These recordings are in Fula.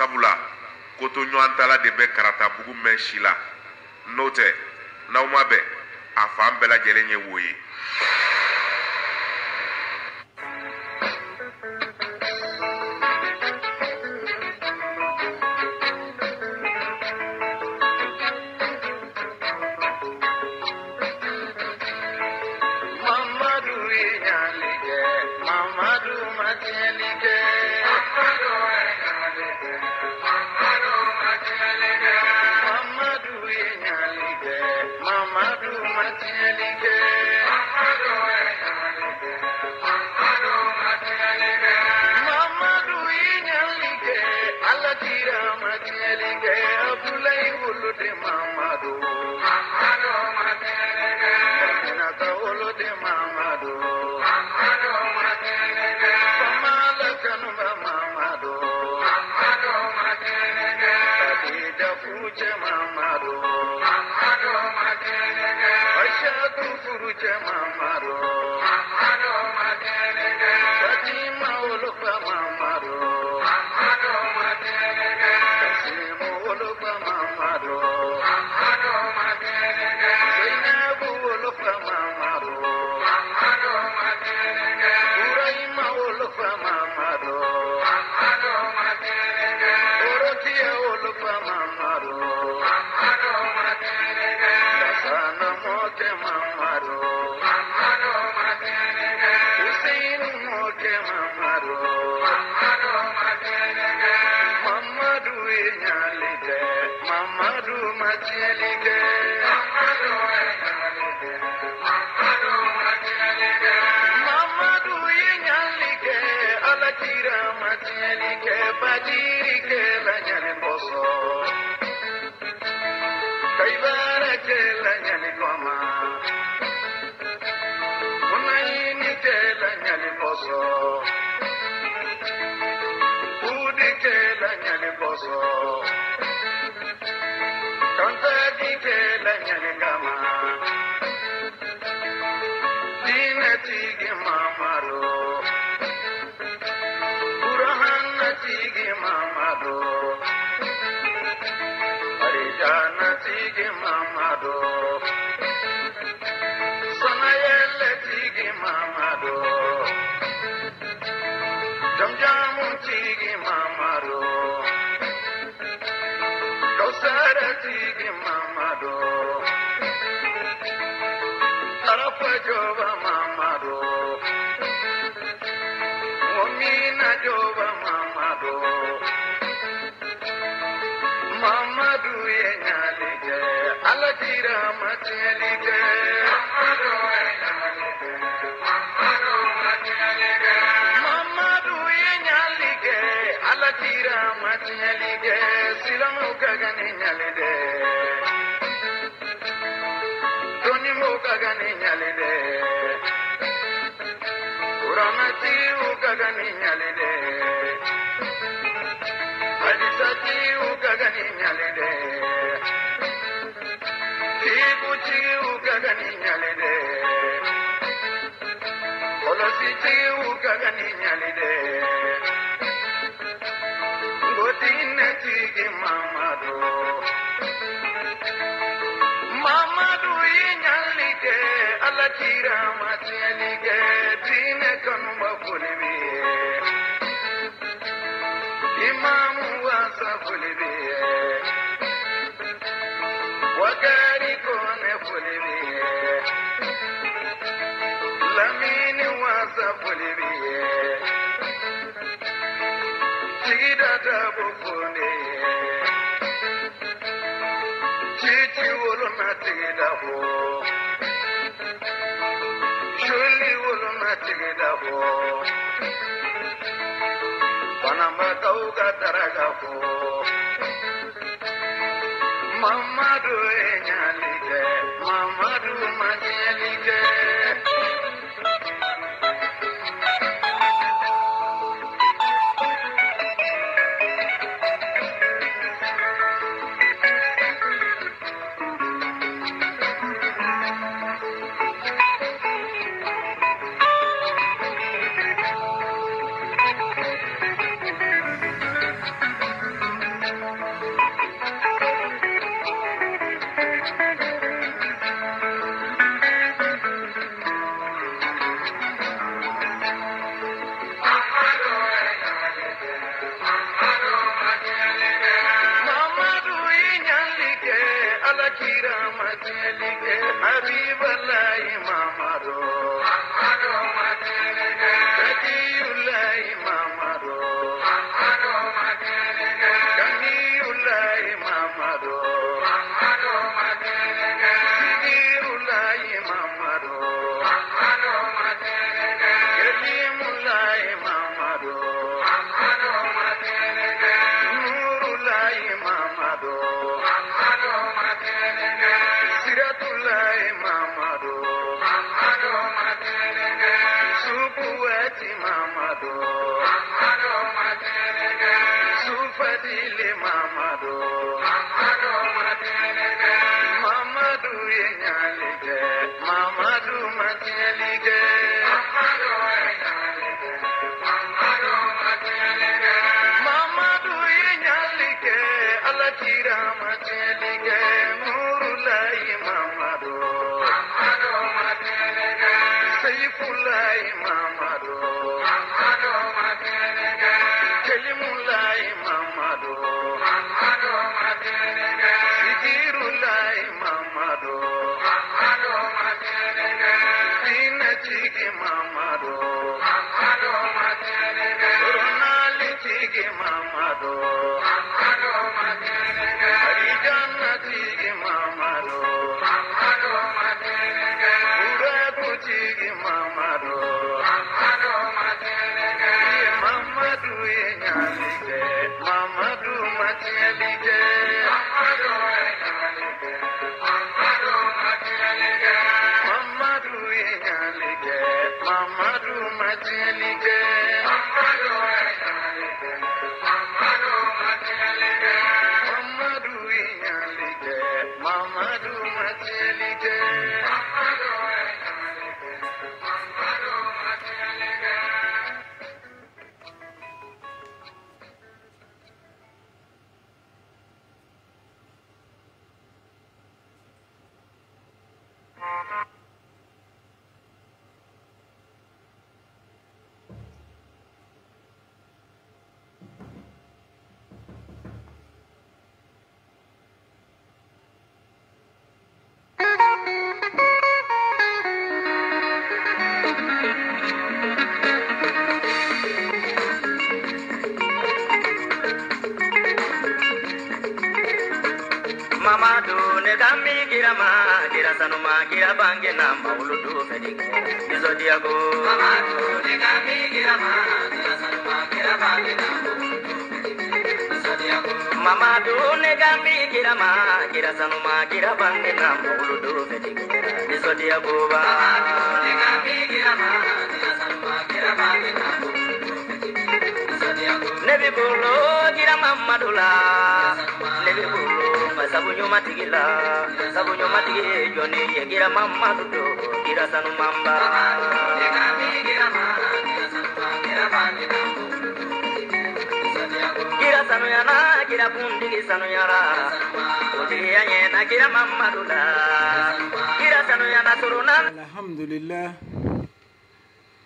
sabula koto ɲɔgɔn tala de bɛ karatabugu mɛn si la n'o tɛ n'aw ma bɛn a fan bɛɛ lajɛlen ye wo ye.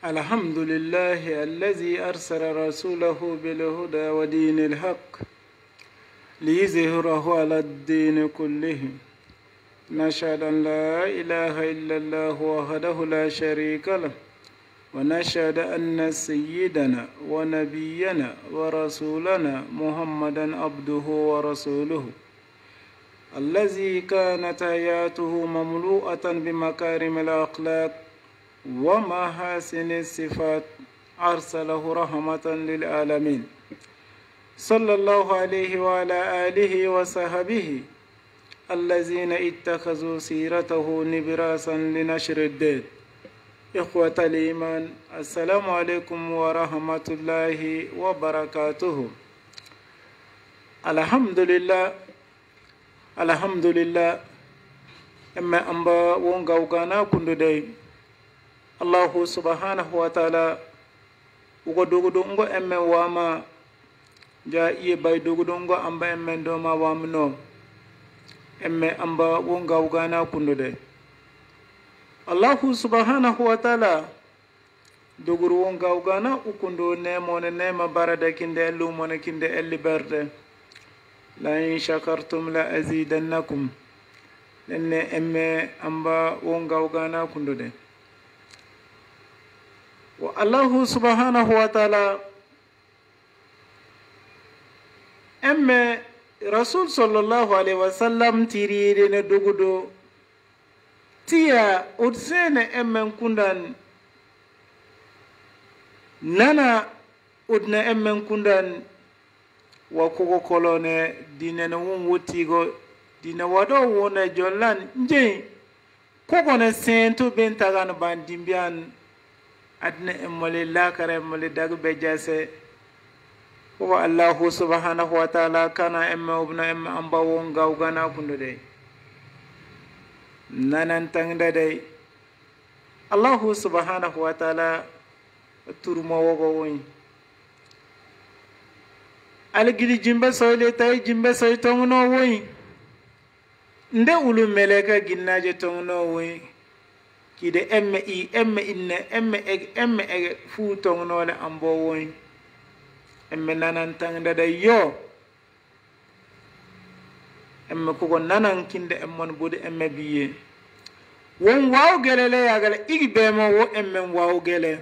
الحمد لله الذي أرسل رسوله بالهدى ودين الحق ليظهره على الدين كله نشهد أن لا إله إلا الله وحده لا شريك له ونشهد أن سيدنا ونبينا ورسولنا محمدا عبده ورسوله الذي كانت حياته مملوءة بمكارم الأخلاق ومحاسن الصفات أرسله رحمة للعالمين صلى الله عليه وعلى آله وصحبه الذين اتخذوا سيرته نبراسا لنشر الدين. إخوة الإيمان السلام عليكم ورحمة الله وبركاته. الحمد لله أما أمبا ونغاوغانا كندودي الله سبحانه وتعالى ugodogudongo emme wama ja iye bay dogudongo amba emme doma wamno emme amba wonga ugana kundude Allah subhanahu wa ta'ala doguru wonga ugana ukundo nemone nema barada kinde elu mone kinde elli berde la in shakartum la azidannakum nenne emme amba wongawgana kundude wa allahu subhanahu wa ta'ala emme rasul sallallahu alaihi wasallam tirire ne dogudo tiya udsene emmen kundan nana udna emmen kundan wa kogo kolone dinene won wotigo dina wado wona jollan nje kogo ne sento ben tagan bandimbian adna emmole lakare emmole dagbe jase wa allahu subhanahu wa ta'ala kana emme ubna emme amba won gawgana kundude nanan tangda day allahu subhanahu wa ta'ala turmo wogo woni algili jimbe soyle tay jimbe soy tongno woy nde ulu meleka ginnaje tongno woy kide emme inne emme ege fu tongno le ambo woy emme nanan tangda day yo emme ko nanan kinde emmon bude emme biye won waw gelele yagala igi bemo wo emme waw gele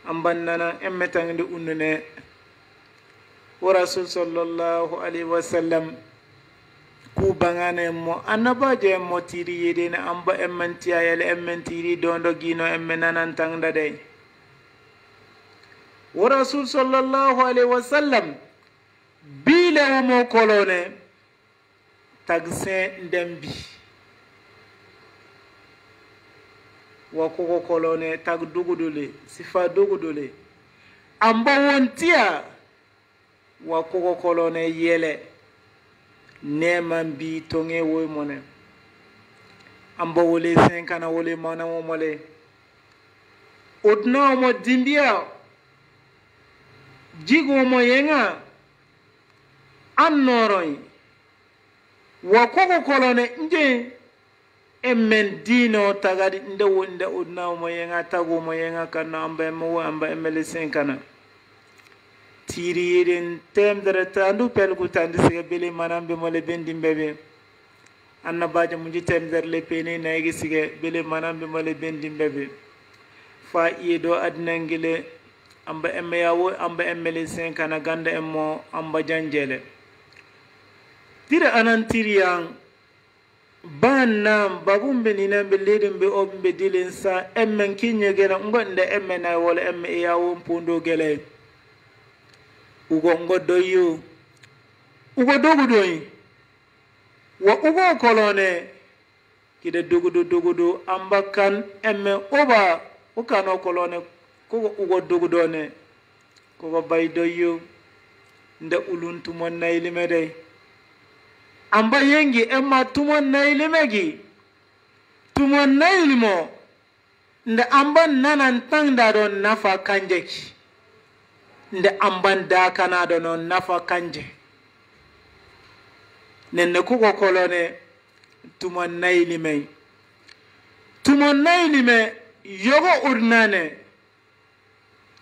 amban nana emme tangde unnune wa rasul sallallahu alaihi wasallam ku bangane mo annabaje mo tiri yede na amba emmen tiyayele emmen tiri dondo gino emme nanan tangda day wa rasul sallallahu alaihi wasallam bile mo kolone tagse ndembi wa koko kolone tag dugudule sifa dugudule amba wontiya wa koko kolone yele neman bi tonge woy mone amba wole senkana wole mana mo mole odna mo dimbiya jigo mo yenga annoroy wa koko kolone nje emmen dino tagadi nde wonde odna mo yenga tago mo yenga kana amba mo amba emele senkana tiriren temdere tandu pelgu tandi sege bele manambe mole bendimbe annabaje munji temdere le pene naygi sige bele manambe mole bendimbe fa yedo adnangile amba emme yawo amba emmele senkana ganda emmo amba janjele tira anan tiriyan banam babumbe ninambe ledembe obbe dilen sa emmen kinye gena ngonde emme nay wala emme yawo pondo gele ugo ngodoyo ugo dogudoyi wa ugo kolone kide dogudo ambakan emme oba ukano kolone ko ugo dogudone ko baydoyo nde uluntu mon naylimede amba yengi emma tumon naylimegi tumon naylimo nde amban nanan tangda don nafa kanjeki nde amban dakana don nafa kanje nenne kuko kolone tumon naylime yogo urnane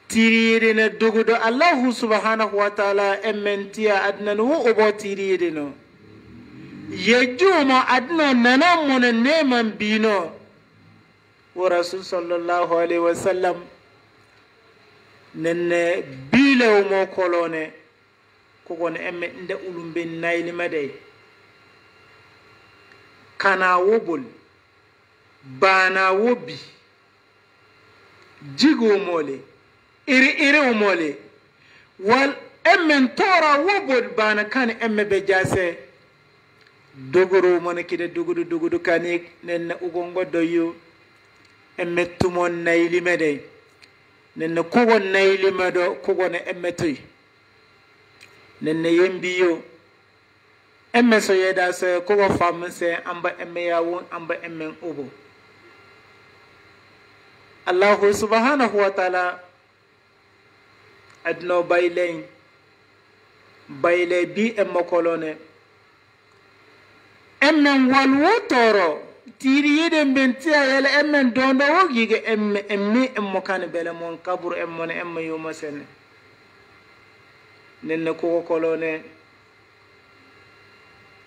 tiririne dogudo allahu subhanahu wa ta'ala emmentiya adnan wo obo tiririno yejumo adno nanammo ne neman bino wa rasul sallallahu alaihi wasallam nenne bilew mo kolone kokone emme nde ulumbe naylima dey kana wobol bana wobi jigo mole iri umole wal emmen tora wobol bana kan emme be jase dogoro mon kide dogudu kanik nenne ugongo doyo emme tumon naylime dey nenne kogo naylime do kogo ne emme toy nenne yembiyo emme so yeda se kogo famse amba emme yawo amba emmen obo allahu subhanahu wa ta'ala adno bayle bi emmo kolone emmen walwotoro tiri yeden bentia yele emmen dondo wogige emmi emmo kan bele mon kabur emmon emma yoma sene nenne ko kolone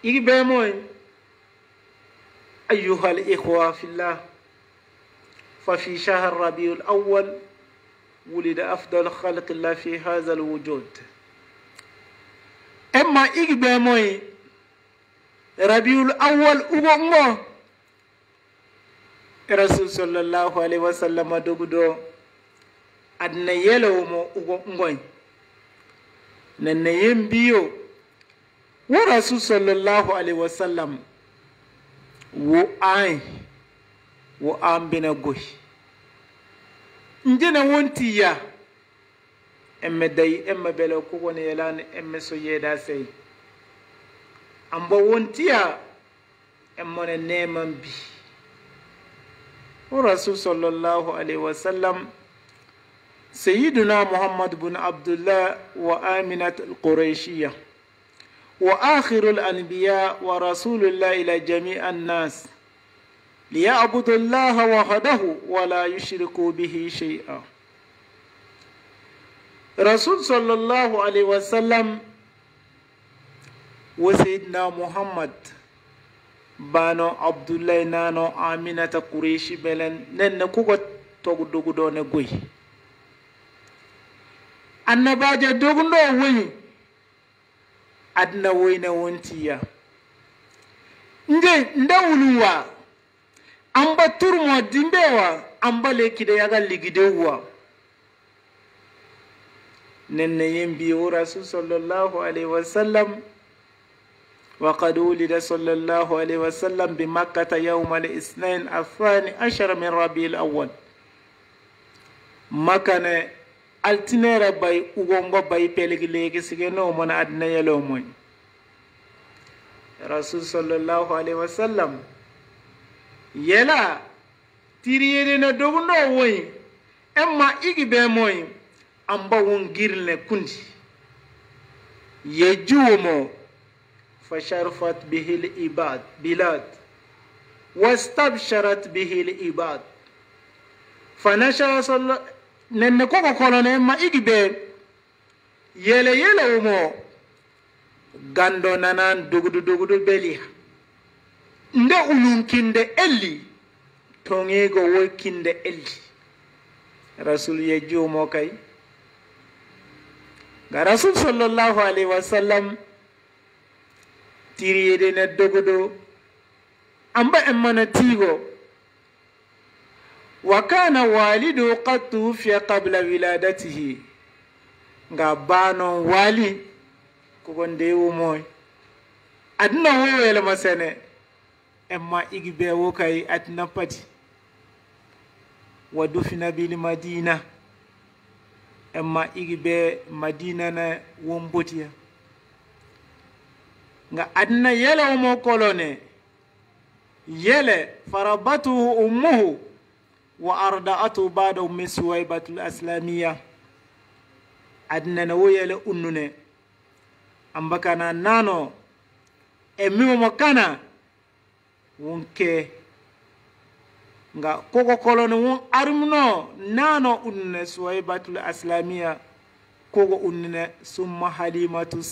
igi be moy أيها الإخوة في الله، ففي شهر ربيع الأول ولد أفضل خلق الله في هذا الوجود. أما إجبا موي ربيع الأول أبو رسول صلى الله عليه وسلم دوغدو أدنى يلو مو أبو ننيم بيو ورسول صلى الله عليه وسلم wo an bina goy njena wonti ya emme day emme bele ko woni yelani emme so yeda sey ambo wonti ya emme neman bi wa rasul sallallahu alaihi wasallam sayyiduna muhammad bin abdullah wa aminat al-qurayshiyya وآخر الأنبياء ورسول الله إلى جميع الناس ليعبدوا الله وحده ولا يشركوا به شيئا. رسول صلى الله عليه وسلم وسيدنا محمد بانو عبد الله نانو آمنة قريش بلن نن كوكو تغدو دون غوي النباجة دوغنو وي adna woyna wontiya nde ndawuluwa amba turmo dimbewa amba lekide yaga ligidewa nenne yembi o rasul sallallahu alaihi wasallam وقد ولد صلى الله عليه وسلم بمكة يوم الاثنين الثاني عشر من ربيع الأول مكان altinera bay ugongo bay pelegi legi sigeno mon adna yelo moy rasul sallallahu alaihi wasallam yela tiriyede na dogundo woy emma igi be moy amba won girne kundi yejumo fasharfat bihi al-ibad bilad wastabsharat bihi al-ibad fanashara sallallahu nenne koko kolone ma igibe yele umo gando nanan dugudu beliya nde ulunkinde elli tongego wokinde elli rasul yejumo kay ga rasul sallallahu alaihi wasallam tiriyede ne dogudo amba emmana tigo وكان والده قد توفي قبل ولادته غابانو والي كون ديو موي ادنا هو ولا مسنه اما ايغبي وكاي اتنا باتي ودفن بالمدينه اما ايغبي مدينه نا ومبوتيا nga adna yele mo kolone yele farabatuhu ummuhu وأرضعته بعد أم سويبة الأسلامية أدنى نويل أنونه أم بكنا نانو أمي مكانا wonke nga koko kolone won armno nano unne suwaibatul aslamiya koko unne summa halimatu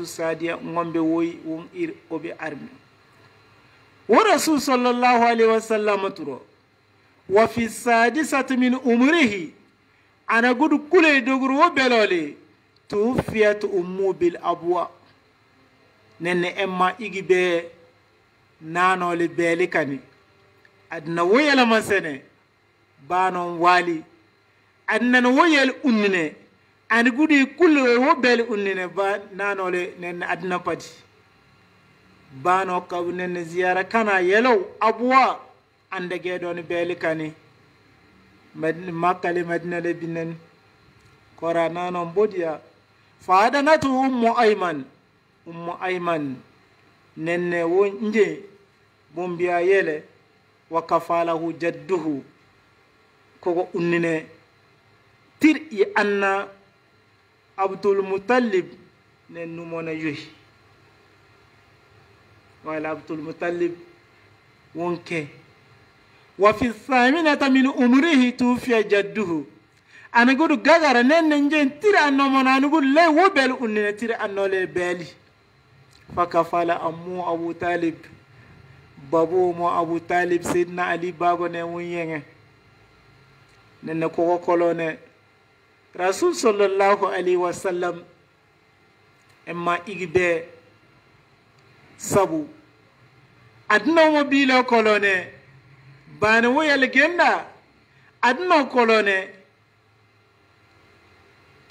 saadiya ngombe woy won ir obe armi ورسول صلى الله عليه وسلم ترى وفي السادسة من عمره أنا قد كل دغر وبلالي توفيت أمه بالأبواء نن أما إجبه نانو لبالكني أدنى ويل مسنة بانو والي أدنى ويل أنني أنا قد كل وبل أنني با نانو لنن أدنى بدي bano kabnen ziyara kana yelo abwa ande gedon belikani makale madina le binen korana non bodia fadanatu ummu ayman nenne wonje bombiya yele wa kafalahu jadduhu koko unnine tir i anna abdul muttalib nennu mona yuhi وعلى عبد المطلب وانكي وفي الثامنة من عمره توفي جده أنا أقول غاغارا ننجين تيرا أنو منا نقول لا وبل أننا تيرا أنو لي بالي فكفال أمو أبو طالب babu mo Abu Talib Sidna Ali bago ne wun yenge nenne ko kolone Rasul sallallahu alaihi wasallam emma igbe sabu adna mo bilo kolone bana wo yel genda adna kolone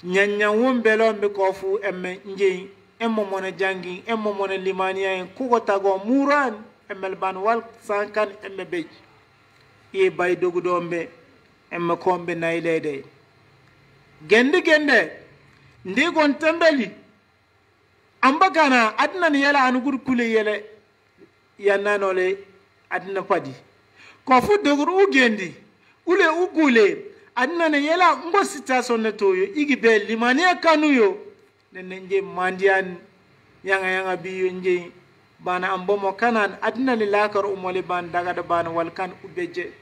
nyanya won belo mbe kofu emme nje emmo mona jangi emmo mona limaniya ko tago muran emmel ban wal sankan emme bej e bay dogu dombe emme kombe naylede gende ndi gon tembeli ambagana adna ni yala anugur kule yele yananole adna padi ko fu dogur ugendi ule ugule adna ne yala ngo situation ne toyo igi be limaniya kanuyo nenne nje mandian yanga biyo nje bana ambomo kanan adna ni lakar umole ban daga da bana walkan ubeje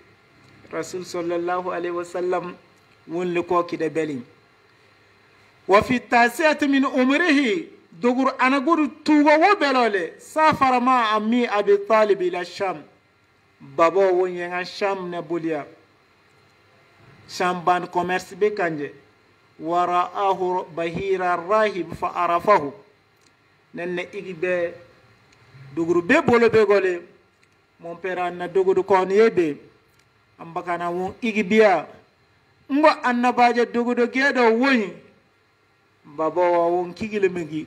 Rasul sallallahu alaihi wasallam won le ko kide belin wa fi tasiyati min umrihi dogur anagur tugo wo belole safara ma ammi Abi Talib ila Sham babo won yanga Sham ne bulia Sham ban commerce be kanje waraahu bahira rahib fa arafahu nenne igibe doguru be bolo be gole mon père na dogudu kon yebe ambakana won igibia ngo annabaje dogudu gedo woni babo won kigile megi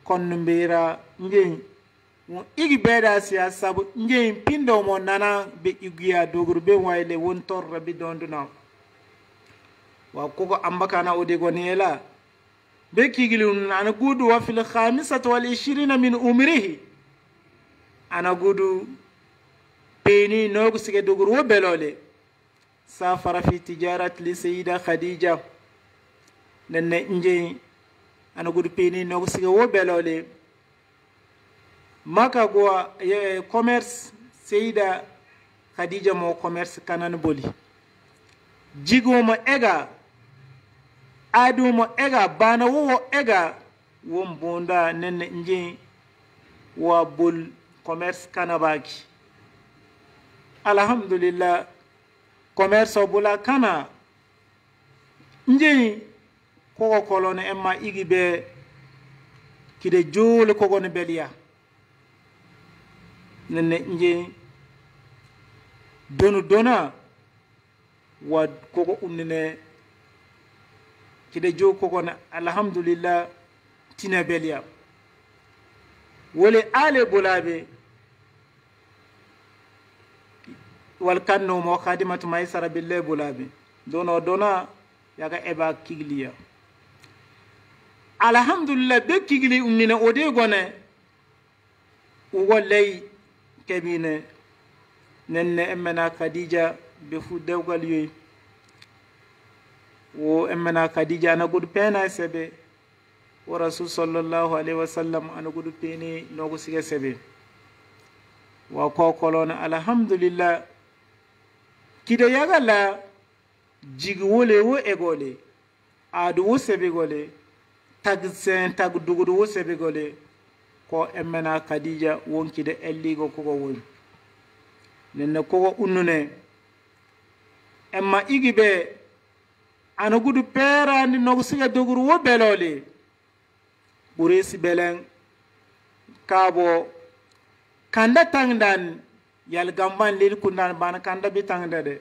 kon mbira ngeñ won igibe da siya sabu ngeñ pindo mo nana be igiya doguru be wayle won torra bi donduna wa koko ambakana ode gonela be kigile ana gudu wa fil khamisati wal 20 min umrihi ana gudu peni nogu sige dogur wo belole safara fi tijarat li sayyida Khadija nenne nje ana gudu peni nogu sige wo belole maka go commerce sayyida Khadija mo commerce kanan boli jigo mo ega adu mo ega bana wo ega won bonda nenne nje wa bol commerce kanabaki alhamdulillah commerce bula kana nje ko kolone emma igibe kide joole ko gone belia nenne nje dona wa ko unnene kide jo ko gone alhamdulillah tina belia wole ale bulabe wal kanno mo khadimatu maysara billahi bulabe dona yaga eba kigliya alhamdulillah be kigli ummina ode gone ugollay kebine nenne emmena Khadija be fu dewgal yoy wo emmena Khadija ana gudu pena sebe wa Rasul sallallahu alaihi wasallam ana gudu peni nogo sige sebe wa ko kolona alhamdulillah kide yagala jigi wole wo egole adu wo sebe gole tag dugudu wo sebe gole ko emmena Khadija wonkide elligo ko woni nenne ko unnune emma igibe ana gudu pera ni nogo sige doguru wo belole buresi belen kabo kanda tangdan yal gamban lil kundan bana kanda bi tangda de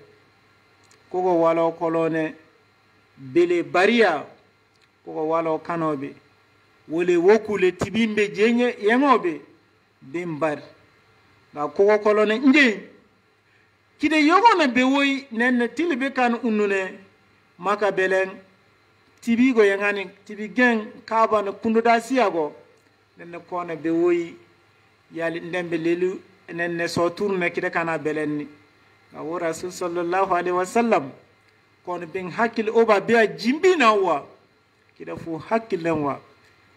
kogo walo kolone bele baria kogo walo kanobe wole wokule tibimbe jenye yengobe bimbar ga kogo kolone nje kide yogo na bewoy nen tilbe kan unune maka belen tibigo yangani tibi gen kaba na kunduda siyago nen ko na bewoy yali ndembe lelu nen so tourne kide kana belenni wa Rasul sallallahu alaihi wasallam kon bin hakil oba biya jimbina wa kida fu hakilen wa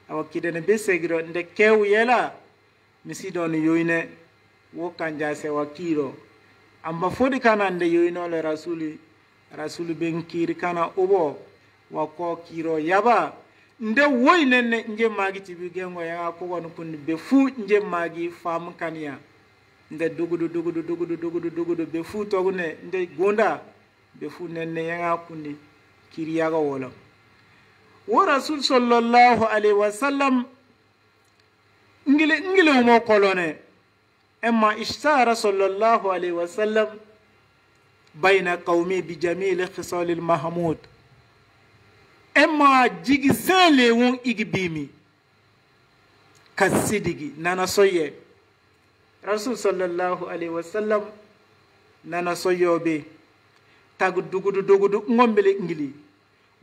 awa kide ne be segiro nde kew yela misi don yoyne wo kanja se wa kiro amba fodi kana nde yoyno le rasuli ben kiri kana obo wa ko kiro yaba nde woynenne nje magi tibi gengo ya ko won kun be fu nje magi fam kaniya nde dugudu be fu togne nde gonda be fu nenne yanga kunni kiriyaga wala wa rasul sallallahu alaihi wasallam ngile mo kolone amma ishtara sallallahu alaihi wasallam bayna qawmi bi jamil khisal al mahmud amma jigi sale won igbimi kasidigi nana soye rasul sallallahu alaihi wasallam nana soyobe tagu dugudu ngombele ngili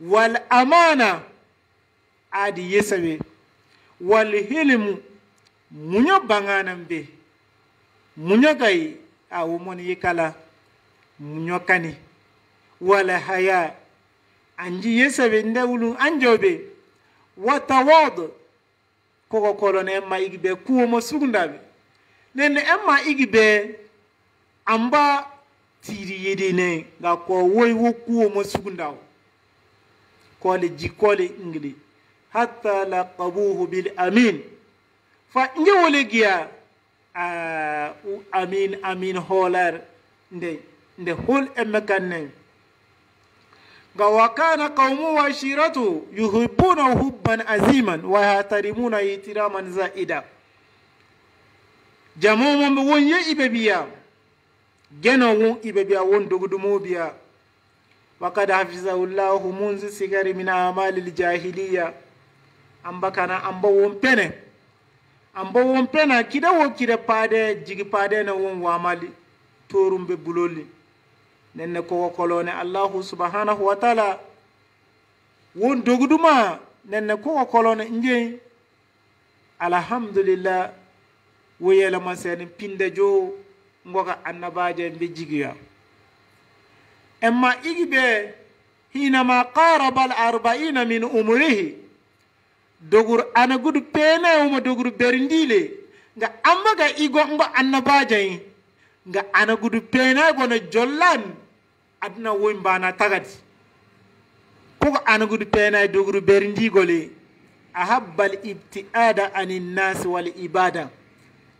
wal amana adi yesabe wal hilmu munyo banganam be munyo gay awu mon yikala munyo kani wala haya anji yesabe ndawulu anjobe watawad koko kolone ma igibe kuomo sugundabe nene emma igibe amba tiri yedine ga ko woy wo kuomo sugundaw kole jikole ingli hatta laqabuhu bil amin fa njewole giya amin holar nde hol emakanne ga wakana qawmu wa shiratu yuhibbuna hubban aziman wa yahtarimuna itiraman zaida jamomo be wonye ibebiya geno won ibebiya won dogudumo biya وقد حفظه الله منذ صغر من أعمال الجاهلية ambakana ambo won pene kida wo kida pade jigi pade na won wamali torumbe buloli nenne ko kolone Allah subhanahu wa ta'ala won doguduma nenne ko kolone nje alhamdulillah woyela masen pinde jo ngoka annabaje be jigiya amma igibe hinama qaraba al-40 min umrihi dogur ana gudu pena uma dogur berindile nga amma ga igo ngo annabaje nga ana gudu pena gona jollan adna wombana tagati ko ana gudu pena dogur berindigole ahabbal ibtiada anin nas wal ibada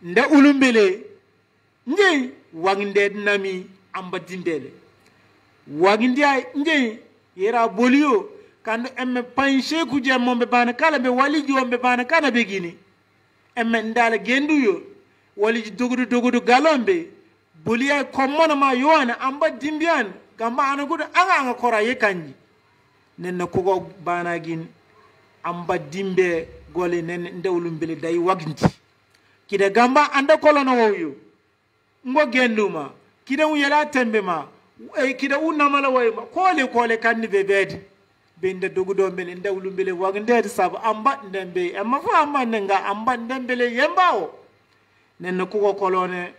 nda ulumbele nje wanginde nami amba dimbele wagindia nje yera bolio kan emme panshe kuje mombe bana kala be waliji wombe bana kana be gini emme ndala genduyo waliji dogudu galombe bolia kommono ma yoana amba dimbian gamba anagudu anga kora yekanji nenna ko bana gin amba dimbe gole nen ndewlum bele day waginti kide gamba anda kolono woyo ngo genduma kide yela tembe ma kida unamala wayma kole kanni be bedi bende dogudo mbele ndawlu mbele wagndede sabu amba ndembe amma fa amma nga amba ndembele yembawo nen ko kolone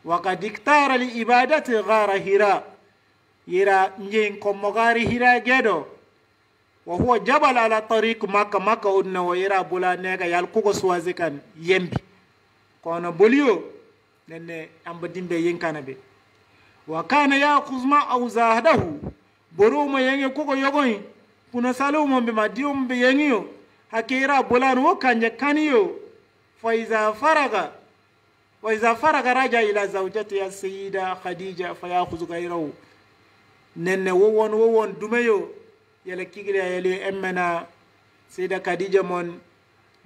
waka diktara li ibadati ghara hira yira njen ko mogari hira gedo wa huwa jabal ala tariq makka unna wa yira bula nega yal ko suwazikan yembi kono bolio nen amba dimbe yenkana be wakana yakhuz ma aw zahdahu boroma yenge koko yogoy kuna salomo be madium be yengiyo hakira bolan wo kanje kaniyo fa iza faraga raja ila zawjati ya sayyida khadija fa yakhuz ghayrahu nenne wowon dumeyo yele kigire yele emmena sayyida khadija mon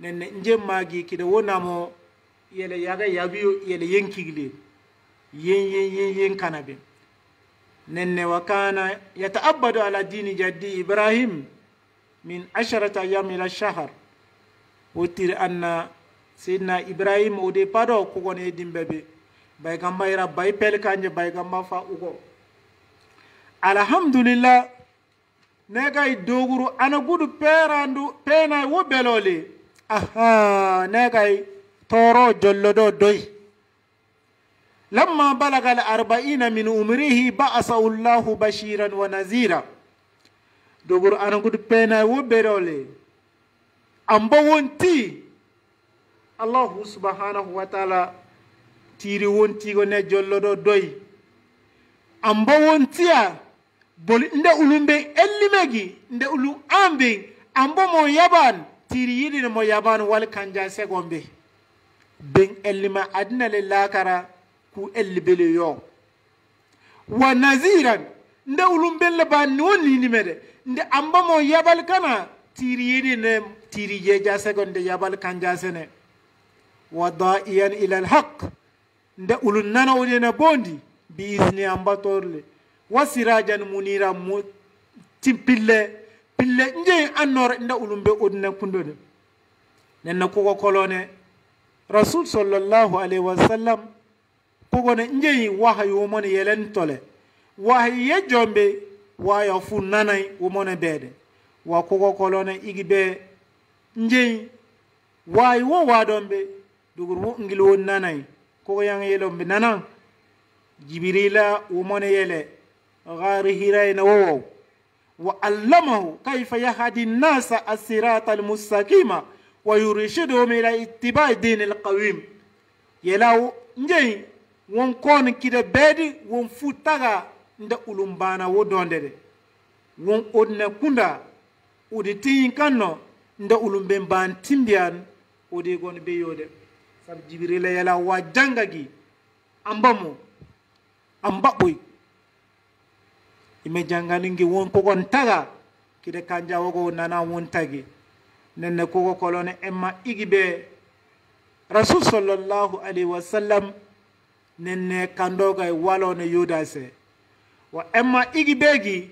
nenne njemmagi kide wonamo yele yaga yabiyo yele yenkigile yen kanabe nenne wakana yata'abbadu ala dini jaddi ibrahim min 10 ayyam ila shahr wotir anna sidna ibrahim ode pado ko gone dimbebe bay gamba ira bay pel kanje bay gamba fa ugo alhamdulillah negay doguru ana gudu perandu pena wo belole aha negay toro jollodo doy لما بلغ 40 من عمره بعثه الله بشيرا ونذيرا دوغور انا غود بينا وبرولي امبو وونتي الله سبحانه وتعالى تيري وونتي غو جولدو دوي امبو وونتيا بول نده اولمبي elimegi nde ulu ambe ambo mo yaban tiri yidi mo yaban wal kanja segombe ben elima adna le lakara ku elbele yo wa naziran nda ulum ben la ban non ni mede nde amba mo yabal kana tiri yedi ne tiri jeja segonde yabal kanja sene wa da'iyan ila alhaq nda ulun nana wona bondi bi izni amba torle wa sirajan munira timpille pille nje annor nda ulumbe odna kundode nenna ko kolone rasul sallallahu alaihi wasallam ko ne nje wahayu mon yelen tole wahaye jombe waya fu nanay wo mona bede wa ko kolone igibe nje way wo wadombe dugur wo ngil won nanay ko yang yelombe nanan jibrila wo mona yele غار هيرين وو وعلمه كيف يهدي الناس الصراط المستقيم ويرشدهم الى اتباع الدين القويم يلاو نجي won kon kida bedi won futaga nda ulumbana wo dondede won odna kunda udi tin kanno nda ulumbe ban timbian odi gon be yode sab jibril yala wa jangagi ambamo ambaboy ime jangani ngi won ko gon taga kide kanja wogo nana won tagi nenne ko kolone emma igibe rasul sallallahu alaihi wasallam nenne kandoga walo ne yudase wa emma igibegi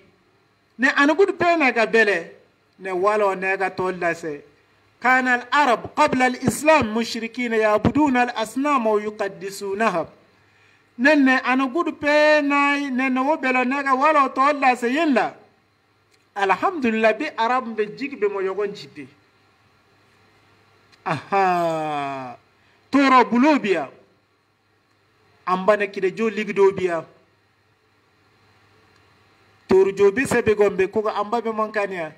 ne anugud pena ga bele ne walo ne ga tollase كان العرب قبل الإسلام مشركين يعبدون الأصنام ويقدسونها نن أنا قد بينا نن وبلا نجا ولا طول سيلا الحمد لله بعرب بجيك بمو يغون جبي aha toro bulobia ambane kide jo ligdo biya toro jobi sebe gombe ko amba be mankania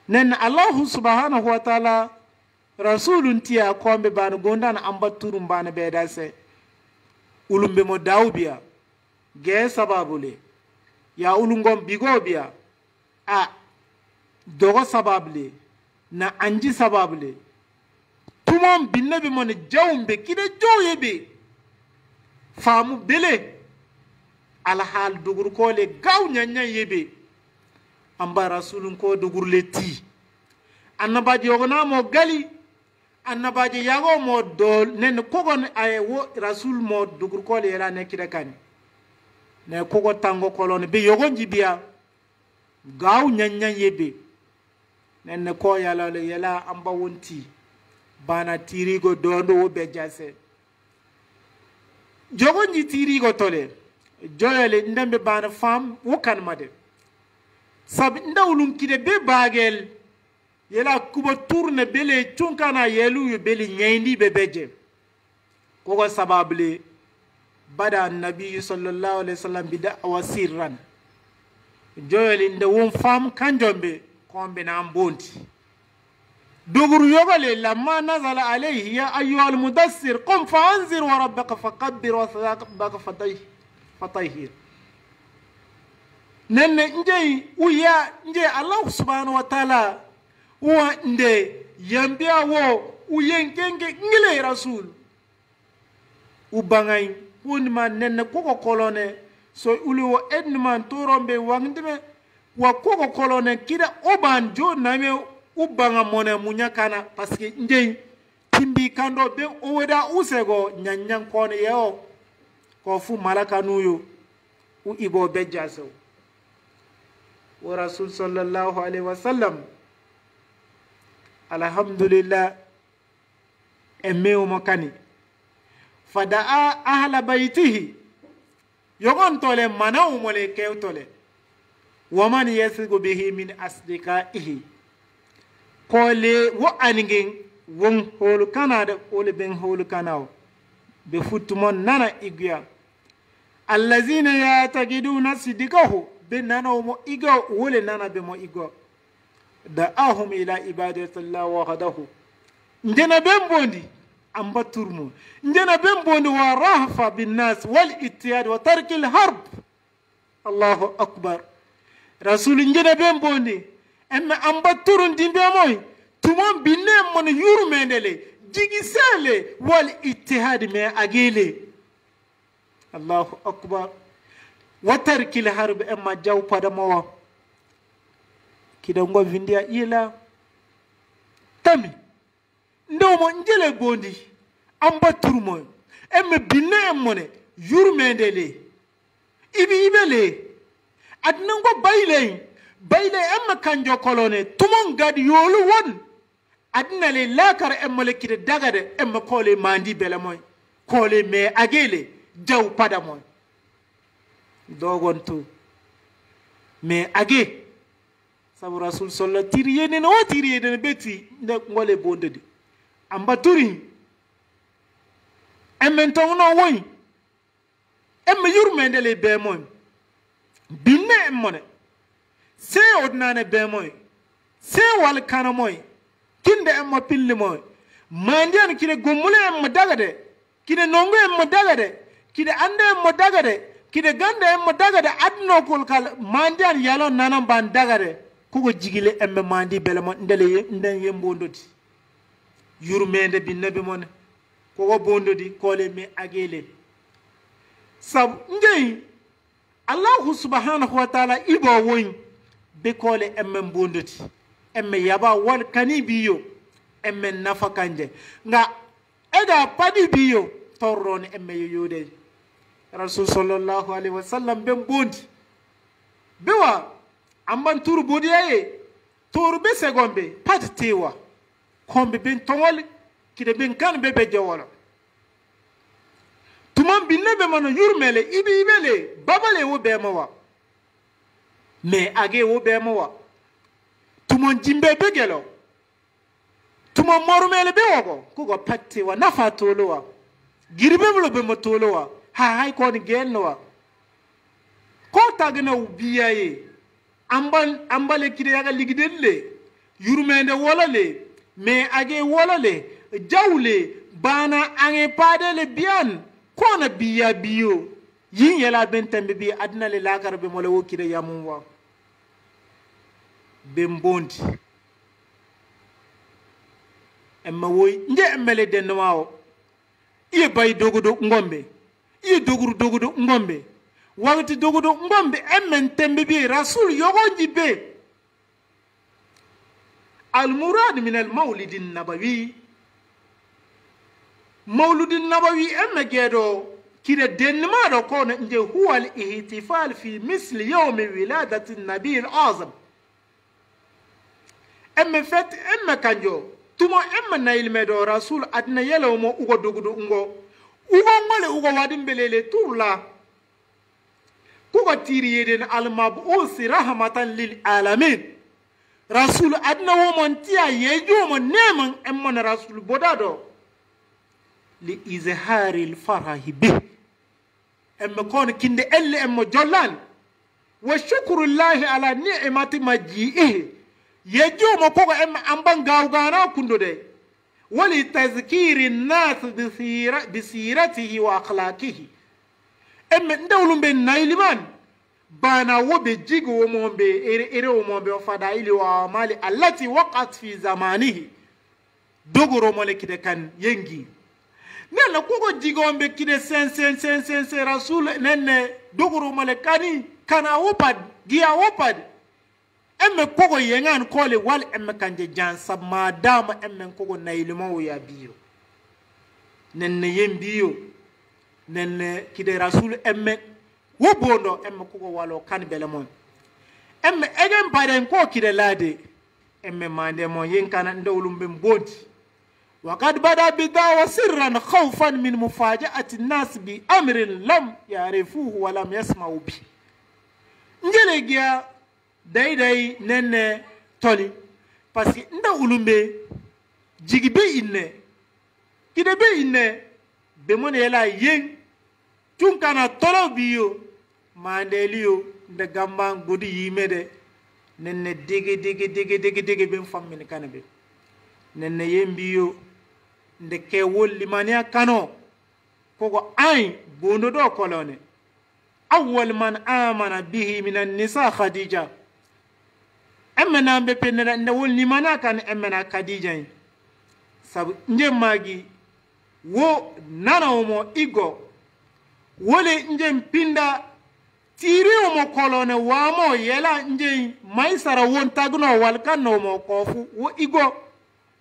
nen allah subhanahu wa ta'ala rasulun tiya kombe ban gondan amba turum ban be dase ulumbe mo dawbiya ge sababule ya ulungom bigobia a dogo sababule na anji sababule tumon binnabi mon jawmbe kide joyebe famu bele ala hal dugur ko le gaw nyanya yebe amba rasulun ko dugur leti annabaji yogona mo gali annabaji yago mo dol nen kogon ay wo rasul mo dugur ko le yela ne kide kan ne kogo tango kolon be yogonji biya gaw nyanya yebe nen ko yala le yala amba wonti bana tirigo dondo wo be jase jogonji tirigo tole joyale ndembe bana fam wukan made sab ndawlum kide be bagel yela kuba tourne bele chunkana yelu yo bele nyeyndi be beje koko sabable bada nabi sallallahu alaihi wasallam bida wasirran joyale nde won fam kanjombe kombe na ambonti دغر يغلي لما نزل عليه يا أيها المدثر قم فأنذر وربك فكبر وثيابك فطهر نن نجي ويا نجي الله سبحانه وتعالى وندي ينبيا وينكنك نجلي رسول وبعاين ونما نن كوكو كولوني سو أولو إدمان تورمبي وعندما وكوكو كولوني كده أبان جو نامي ubanga mone munyakana paske njei timbi kando be oweda usego nyanyan kone yeo ko fu malaka nuyo u ibo bejaso wa rasul sallallahu alaihi wasallam alhamdulillah emeo makani fadaa ahla baitihi yogon tole manaw mole kewtole waman yasigu bihi min asdiqaihi kole wo aningin won holu kanada ole ben holu kanao be futumon nana igya allazina yataqiduna sidikahu be nana mo igo wole nana be mo igo da'ahum ila ibadatillah wahdahu ndena bembondi amba turmu ndena bembondi wa rahfa bin nas wal ittiyad wa tarkil harb Allahu akbar rasul ndena bembondi en amba turun dimbe moy tumon binne mon yurmendele jigi sele wal ittihad me agele Allahu akbar wa tarkil harb amma jaw pada mawa kidango vindia ila tami ndomo njele bondi amba turmo emme binne mone yurmendele ibi ibele adnango bayle emma kanjo kolone tumon gad yolu won adna le lakar emma le kide dagade emma kole mandi bela moy kole me agele jaw pada moy dogon tu me age sabu rasul sallallahu tiriyene no tiriyene beti nde ngole bondedi amba turi emmen tonno woy emma yurmendele be moy binne emmone se odnane be moy se wal kana moy kinde emma pilli moy mandian kide gomule emma dagade kide nongo emma dagade kide ande emma dagade kide gande emma dagade adno kol kal mandian yalo nanam ban dagade kugo jigile emme mandi belemo ndele nden yembondodi yurmende binne be mon ko bondodi kole mi agele sab ngey Allah subhanahu wa ta'ala ibo woyin be kole emme bondodi emme yaba wal kani biyo emme nafa kanje nga eda padi biyo torron emme yoyode rasul sallallahu alaihi wasallam be bondi bewa amban turu bodiyaye toru be segombe pat tewa kombe ben tongol kide ben kan be jawolo tuman binne be mano yurmele ibi ibele babale wo be mawa me age wo be mawa tumon jimbe be gelo tumon morumele be wogo kugo patti wa nafa tolowa girbe blo be motolowa ha hay ko ni gelnowa ko tagna ubiyaye ambale kide yaga ligidelle yurmende wolale me age wolale jawle bana ange padele bian kona biya biyo yin yala ben tembe bi adna le lagar be mole wokide yamun wa bembondi emma woy nje emmele denno mawo iye bay dogodo ngombe iye dogodo ngombe wakati dogodo ngombe emmen tembe bi rasul yogonji be المراد من المولد النبوي مولد النبوي أما جدو كده دنما دو كون إنه هو الاحتفال في مثل يوم ولادة النبي الأعظم أما فت أما كانجو ثم أما نايل مدو رسول أدنى يلو مو أغو دوغدو أغو مالي أغو وادم بليلي تورلا كوغا تيريدن المبعوث رحمة للعالمين rasul adna womon tiya yejo mon neman emmon rasul bodado li izhari al farahi bi emme kon kinde elle emmo jollan wa shukru llahi ala ni'mati maji'ihi yejo mo ko emme amban gawgana kundode wali tazkiri an-nas bi siratihi wa akhlaqihi emme ndawlum ben nailiman bana wobe jigo wombe ere wombe fadaili wa mali allati waqat fi zamanihi dogoro mole kide kan yengi nella kugo jigombe kide sen rasul nenne dogoro mole kani kana wopad giya wopad emme kugo yengan kole wal emme kanje jansa madama emme kugo nailimo ya biyo nenne yembiyo nenne kide rasul emme wobondo emme kugo walo kan belemon emme egen baren ko kide lade emme mande mo yenkana ndawlum be mbodi وقد بدا بدعوى سرا خوفا من مفاجأة الناس بأمر لم يعرفوه ولم يسمعوا به نجلجيا داي نن تولي باسكو ندا اولومبي جيغي بي انne كده بي انne بمون يلا ين تون كان تولو بيو ماندليو nda gamba godi yimede nenne dege ben fammi kanabe nenne yembiyo nde ke wolli mania kano koko ay bondo do kolone awwal man amana bihi min an-nisa khadija amana be penna nde wolli mana kan amana khadija sabu nje magi wo nana omo igo wole nje mpinda tiri omo kolone wamo yela nje maisara won tagno walkano mo kofu wo igo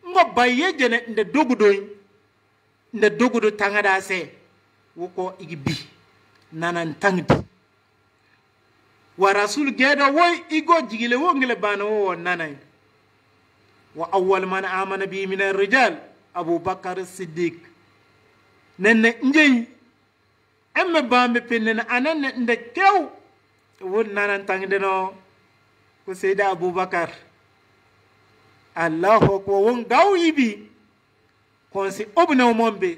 ngo baye jene nde dogudo tangada se wo ko igibi nanan tangdi wa rasul gedo woy igo jigile wo ngile bana wo nanay wa awwal man amana bi min ar-rijal Abu Bakar as-Siddiq nenne njey emme bambe penne anenne nde kew won nanan tangde no ko Seyda Abu Bakar Allahu akbar won gawyibi konsi obno mombe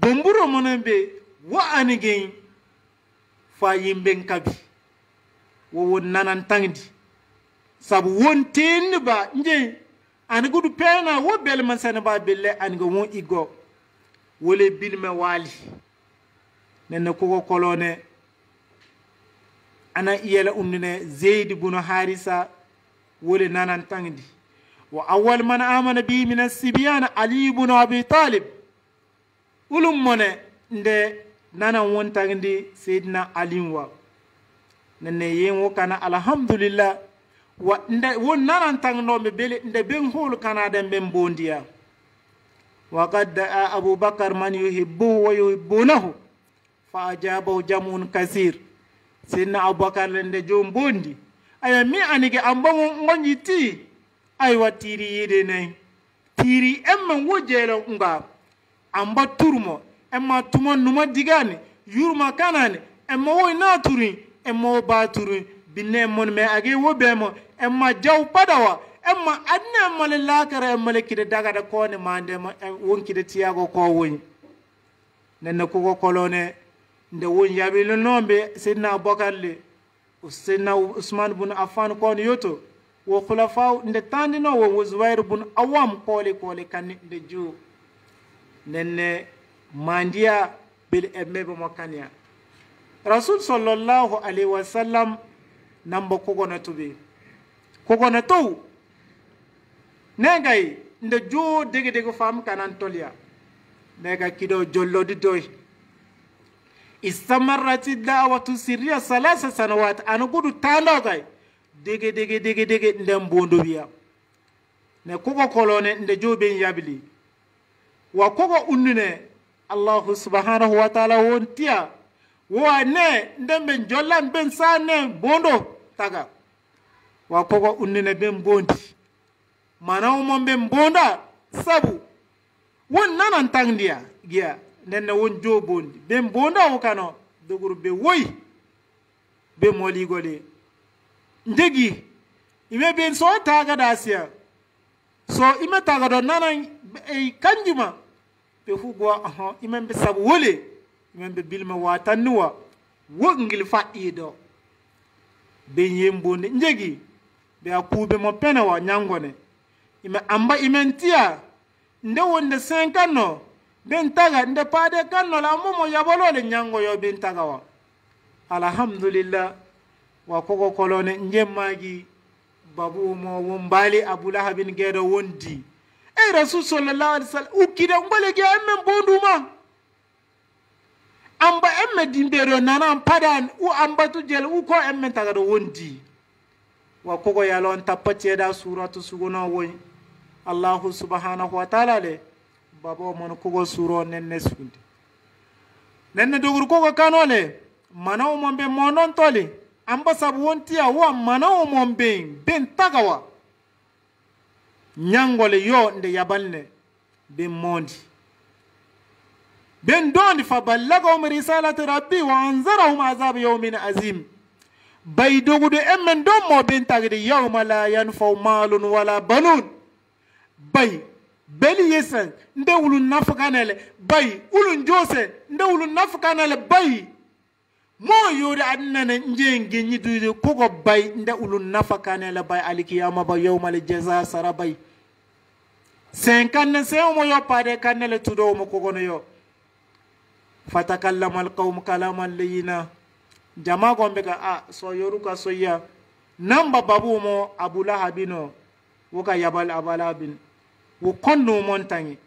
bomburo monombe wa anigeen fa yimbe kabi wo won nanan tangdi sabu won tenni ba njey an gudu pena wo bel man sana ba belle an go won igo wole bilme wali nenne ko kolone ana iyela umnine Zaid ibn Harisa wole nanan tangdi wa awwal man amana bi min as-sibyan Ali ibn Abi Talib ulum mone nde nanan won tangdi Sayyidina Ali wa nenne yenwo kana alhamdulillah wa nde won nanan tangno be bele nde ben hol kana den ben bondiya wa qad Abu Bakar man yuhibbu wa yuhibbunahu fa ajabahu jamun kasir Sayyidina Abu Bakar nde jom bondi aya mi anige amba ngonyi ti ay watiri yede nay tiri emma wojelo nga amba turmo emma tumo numa digani yurma kanane emma woy na turi emma ba turi binne mon me age wobemo emma jaw padawa emma adna mal lakara emma lekide daga da ko ne mande wonkide tiago ko woni nenna ko kolone nde won yabi le nombe Sayyidina Abubakar le Sayyidina Usman ibn Affan ko yoto wo khulafa nde tandino wo Zubair ibn Awam kole kan nde ju nenne mandia bil emebe mo kanya Rasul sallallahu alaihi wasallam nambo kogona tubi kogona to negay nde jo dege fam kanan tolia nega kido jollodi doy istamarrat ad-da'watu sirriya 3 sanawat an gudu tando gay dege ndem bondo biya ne kogo kolone nde joben yabli wa kogo unnune Allah subhanahu wa ta'ala wontiya wa ne ndembe jollan ben sane bondo taga wa kogo unnune ben bondi manaw mon ben bonda sabu won nanan tangdiya giya nenne won jobondi ben bonda o kano doguru be woy be moli gole ndegi ime ben so taga dasia so ime taga do nanan e kanjuma be fugo ime be sabu wole ime be bilma watanwa wongil fa'ido ben yembondi ndegi be akube mo penawa nyangone ime amba imentia nde wonde 5 anno ben taga nde pade kanno la momo yabolole nyango yo ben taga wa alhamdulillah wa koko kolone njemmagi babu mo wombali Abu Lahab bin gedo wondi e Rasul sallallahu alaihi wasallam ukida ngole ge emme bonduma amba emme dimbero nana padan u amba tu jel u ko emme taga do wondi wa koko yalon tapate da suratu sugono woy Allah subhanahu wa ta'ala le babo mon kogo suro nenne sundi nenne dogur kogo kanole manaw mombe monon toli amba sabu wontiya wa manaw mombe ben tagawa nyangole yo nde yabalne ben mondi ben dondi fa ballagahum risalati rabbi wa anzarahum azab yawmin azim bay dogude emmen don mo ben tagde yawma la yanfa'u malun wala banun bay beli yesan nde wulun nafakanele bay ulun jose nde wulun nafakanele bay mo yori adnane njengi nyidude kogo bay nde ulun nafakanele bay alikiyama ba yawmal jaza sara bay 50 mo yo pade kanele tudo mo kogo no yo fatakallama alqawm kalaman layina jama gombe ka so yoruka soya namba babu mo Abu Lahabino woka yabal abalabin wo konno montangi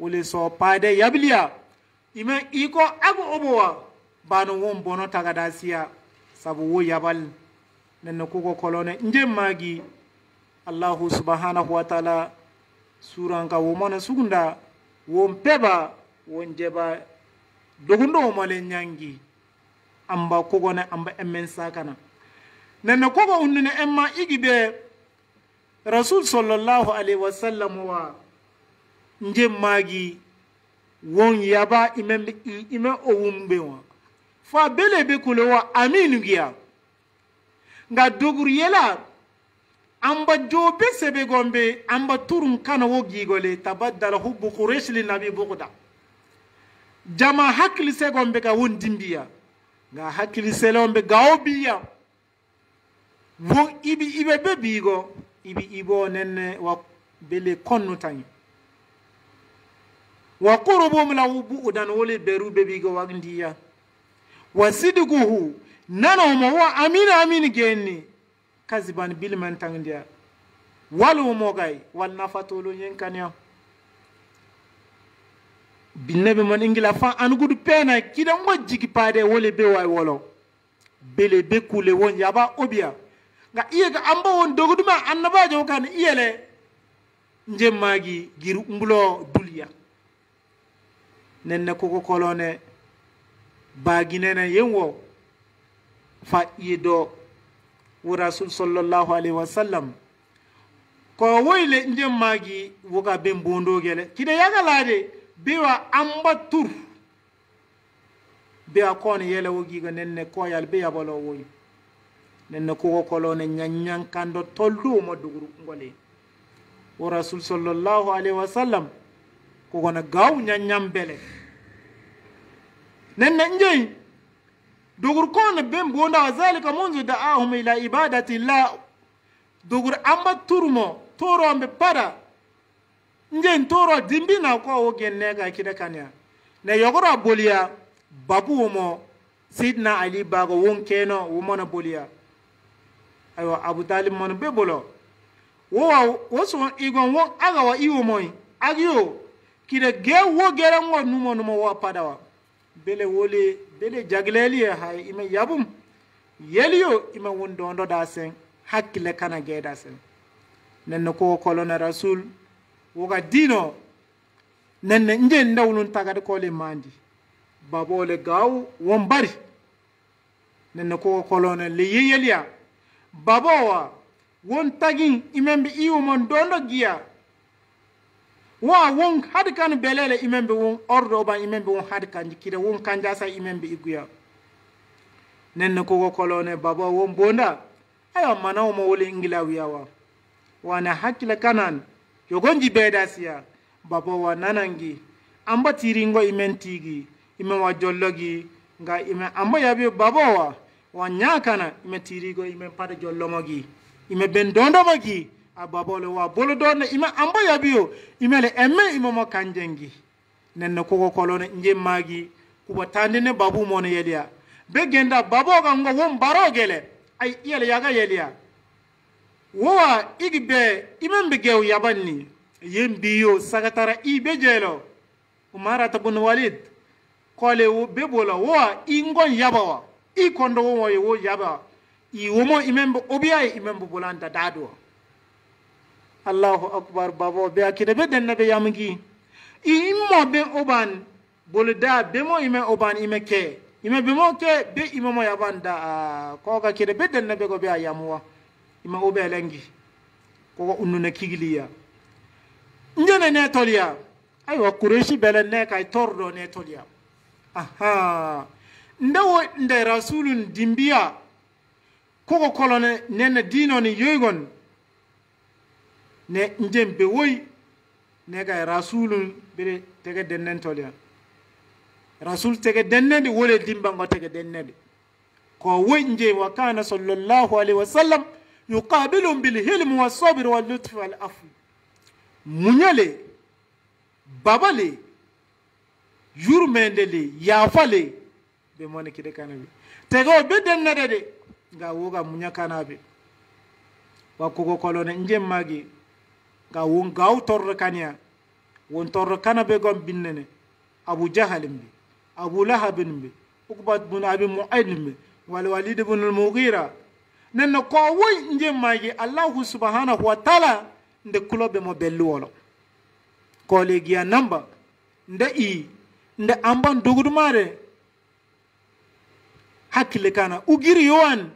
wole so paade yabliya ima iko agu obowa bano won bono tagada siya sabu wo yabal nen ko kolone nje magi Allah subhanahu wa ta'ala suranka wo mona sugunda won peba won jeba dogundo male nyangi amba kogone amba emmen sakana nen kogo unnene emma igibe rasul sallallahu alaihi wasallam wa nje magi won yaba ime owumbe wa fa belebe kulo wa aminu giya nga dogur yela amba jobe sebe gombe amba turun kana wo gigole tabaddala hubbu quraish li nabi buqda jama hakli se gombe ga won dimbiya nga hakli se lombe ga obiya wo ibe bebigo ibo nenne wa bele konnu tangi wa qurubum lahu bu'dan wole beru bebigo wagndiya wa sidquhu nano mo wa amina genni kaziban bilman tangiya walu mo gay wal nafatulu yenkanya binnabe mon ingila fa an gudu pena kida ngo jigi pade wole be way wolo bele be kule won yaba obia nga iyega amba won doguduma annabajo kan iyele njemmagi giru umbulo dulya nenne koko kolone baginena yenwo fa ido wa rasul sallallahu alaihi wasallam ko woyle njemmagi woga be mbondo gele kide yagalade biwa amba tur biwa kon yele wogi ga nenne ko yal be yabalo woy nenne koko kolone nyanyan kando toldu mo duguru ngole wa rasul sallallahu alaihi wasallam ko gona gaw nyanyam bele nenne njey dugur kon bem bonda wa zalika munzu da'ahum ila ibadati llah dugur amba turmo toro ambe pada njey toro dimbina ko wo genne ga kida kanya ne yogoro boliya babu mo sidna ali bago won keno wo mona boliya ayo abu talib mon be bolo wo so igon won aga wa iwo moy agyo kida ge wo gere ngo numo wa padawa bele wole bele jagleli hay ime yabum yeliyo ime wondondo da sen hakkile kana geeda sen nen ko kolona rasul woga dino nen nje ndawlun tagade ko le mandi babole gaw won bari nen ko kolona le yeliya babowa won tagin imembe iwo mon dondo giya wa won had kan belele imembe won ordo ba imembe won had kan kire won kanja sa imembe iguya nen ko kolone baba won bonda ayo manaw mo wole ingila wiyawa wana hakila kanan yogonji bedasiya baba wa nanangi amba tiringo imentigi ime wa jollogi nga ime amba yabe baba wa nyakana ime tirigo ime pada jollomogi ime bendondo magi ababole wa bolo don ima amba yabiyo imele emme imamo kanjengi nen ko kolone nje magi kuba tandine babu mon yeliya be genda babo ga ngo won baro gele ay yele yaga yeliya wo igbe imembe gew yabanni yembiyo sagatara ibe jelo umara tabun walid kole wo bebola wo ingon yabawa ikondo wo yaba i womo imembe obiya imembe bolanda dado Allahu akbar babo be akide be den nabe yamgi immo be oban bolda be mo ime oban ime ke ime be mo ke be ime mo yabanda ko ga kide be den nabe go be ayamwa ime obe lengi ko unnuna kigliya njene ne toliya aywa kureshi bele ne kay tordo ne toliya aha ndawo nde rasulun dimbiya ko kolone nene dino ni yoygon ne njembe woy ne ga rasulun bere tege dennen tolya rasul tege dennede wole dimba ngo tege dennede ko woy nje wa kana sallallahu alaihi wasallam yuqabilum bil hilm was sabr wal lutf wal afw munyale babale yurmendele yafale be mone kide kanabe tego be dennede de nga woga munya kanabe wa ko kolone njem magi ga won gaw tor kanya won torro kana be gom binnene abu jahal mbi abu lahab mbi ukbat bin abi mu'ayd mbi wal walid ibn al-mughira nenno ko woy nje magi allah subhanahu wa ta'ala nde kulobe mo bellu wolo ko le giya namba nde amban dugudumare hakkile kana ugiri yowan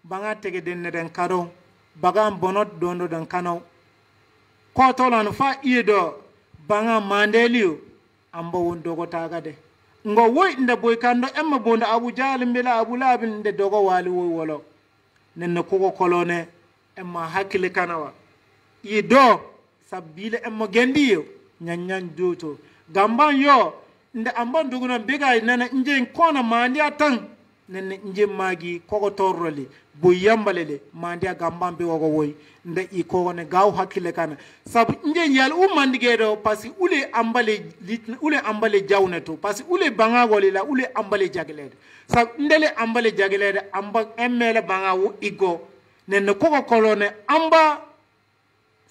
banga tege denne den kado baga bonot dondo den kanaw ko tolan fa ido banga mandeliyo amba won dogo tagade ngo woy nde boy kando emma bonda abu jahl mbela abu lahab nde dogo wali woy wolo nenne koko kolone emma hakkile kanawa ido sabile emma gendiyo nyanyan doto gamban yo nde amban duguna bega nana nje kona mandia tan nenne nje magi koko torroli bo yambalele mandia gamban be wogo woy nde i ko ne gaw hakkile kana sabu nje yal mandige do pasi ule ambale jawne to pasi ule banga golila ule ambale jaglede sabu ndele ambale jaglede amba emmele banga wo igo nenne koko kolone amba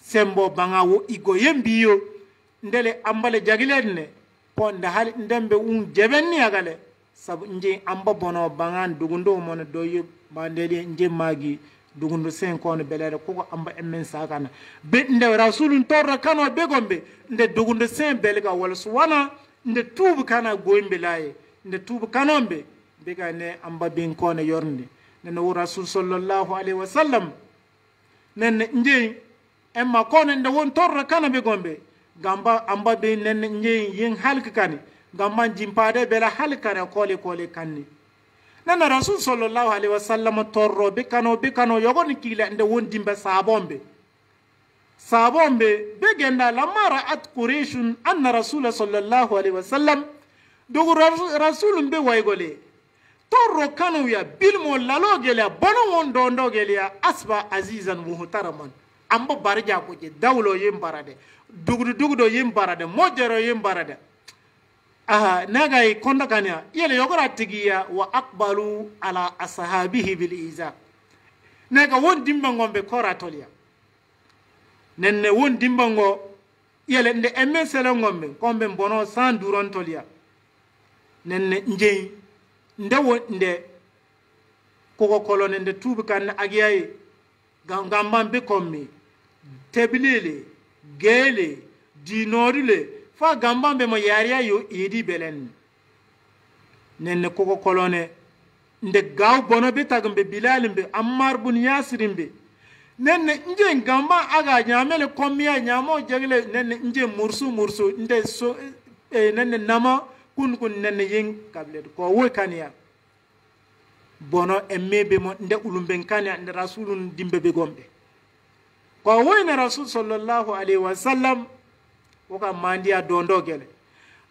sembo banga wo igo yembiyo ndele ambale jaglede ne ponde hal ndembe jebenni agale sabu nje amba bono bangan dugundo mon doyo mandeli nje magi dugundo sen kono belere ko amba emmen sakana be nde rasulun torra kano be gombe nde dugundo sen belga wala suwana nde tubu kana goyimbe laye nde tubu kanombe be ga ne amba bin kono yornde ne rasul sallallahu alaihi wasallam nen nje emma kono nde won torra kana be gombe gamba amba be nen nje yin halka kani gamba jimpade bela halka kole kanni nana rasul sallallahu alaihi wasallam torro be kano yogoni kila nde won dimbe sabombe be genda lamara at qurayshun anna rasul sallallahu alaihi wasallam dogo rasul be waygole torro kanu ya bilmo lalo gele bono won dondo gele asba azizan muhtaraman amba barja ko je dawlo yimbarade dugdo yimbarade mojero yimbarade aha nagay konda kanya yele yogora tigiya wa aqbalu ala ashabihi bil iza naga won dimbango be koratolia nenne won dimbango yele nde emesele ngombe kombe bono san duron tolia nenne njey nde wonde koko kolone nde tubu kan agiyayi gambam be kommi tebilele gele dinodule fa gambam be mo yariya yo yedi belen nenne koko kolone nde gaw bono be tagumbe bilal be ammar bun yasir be nenne nje gamba aga nyamele kommiya nyamo jegle nenne nje mursu nde so nenne nama kun nenne yin kablet ko wo kaniya bono emmebe mo nde ulumben kaniya nde rasulun dimbe be gombe ko wo ne rasul sallallahu alaihi wasallam woka mandiya dondo gele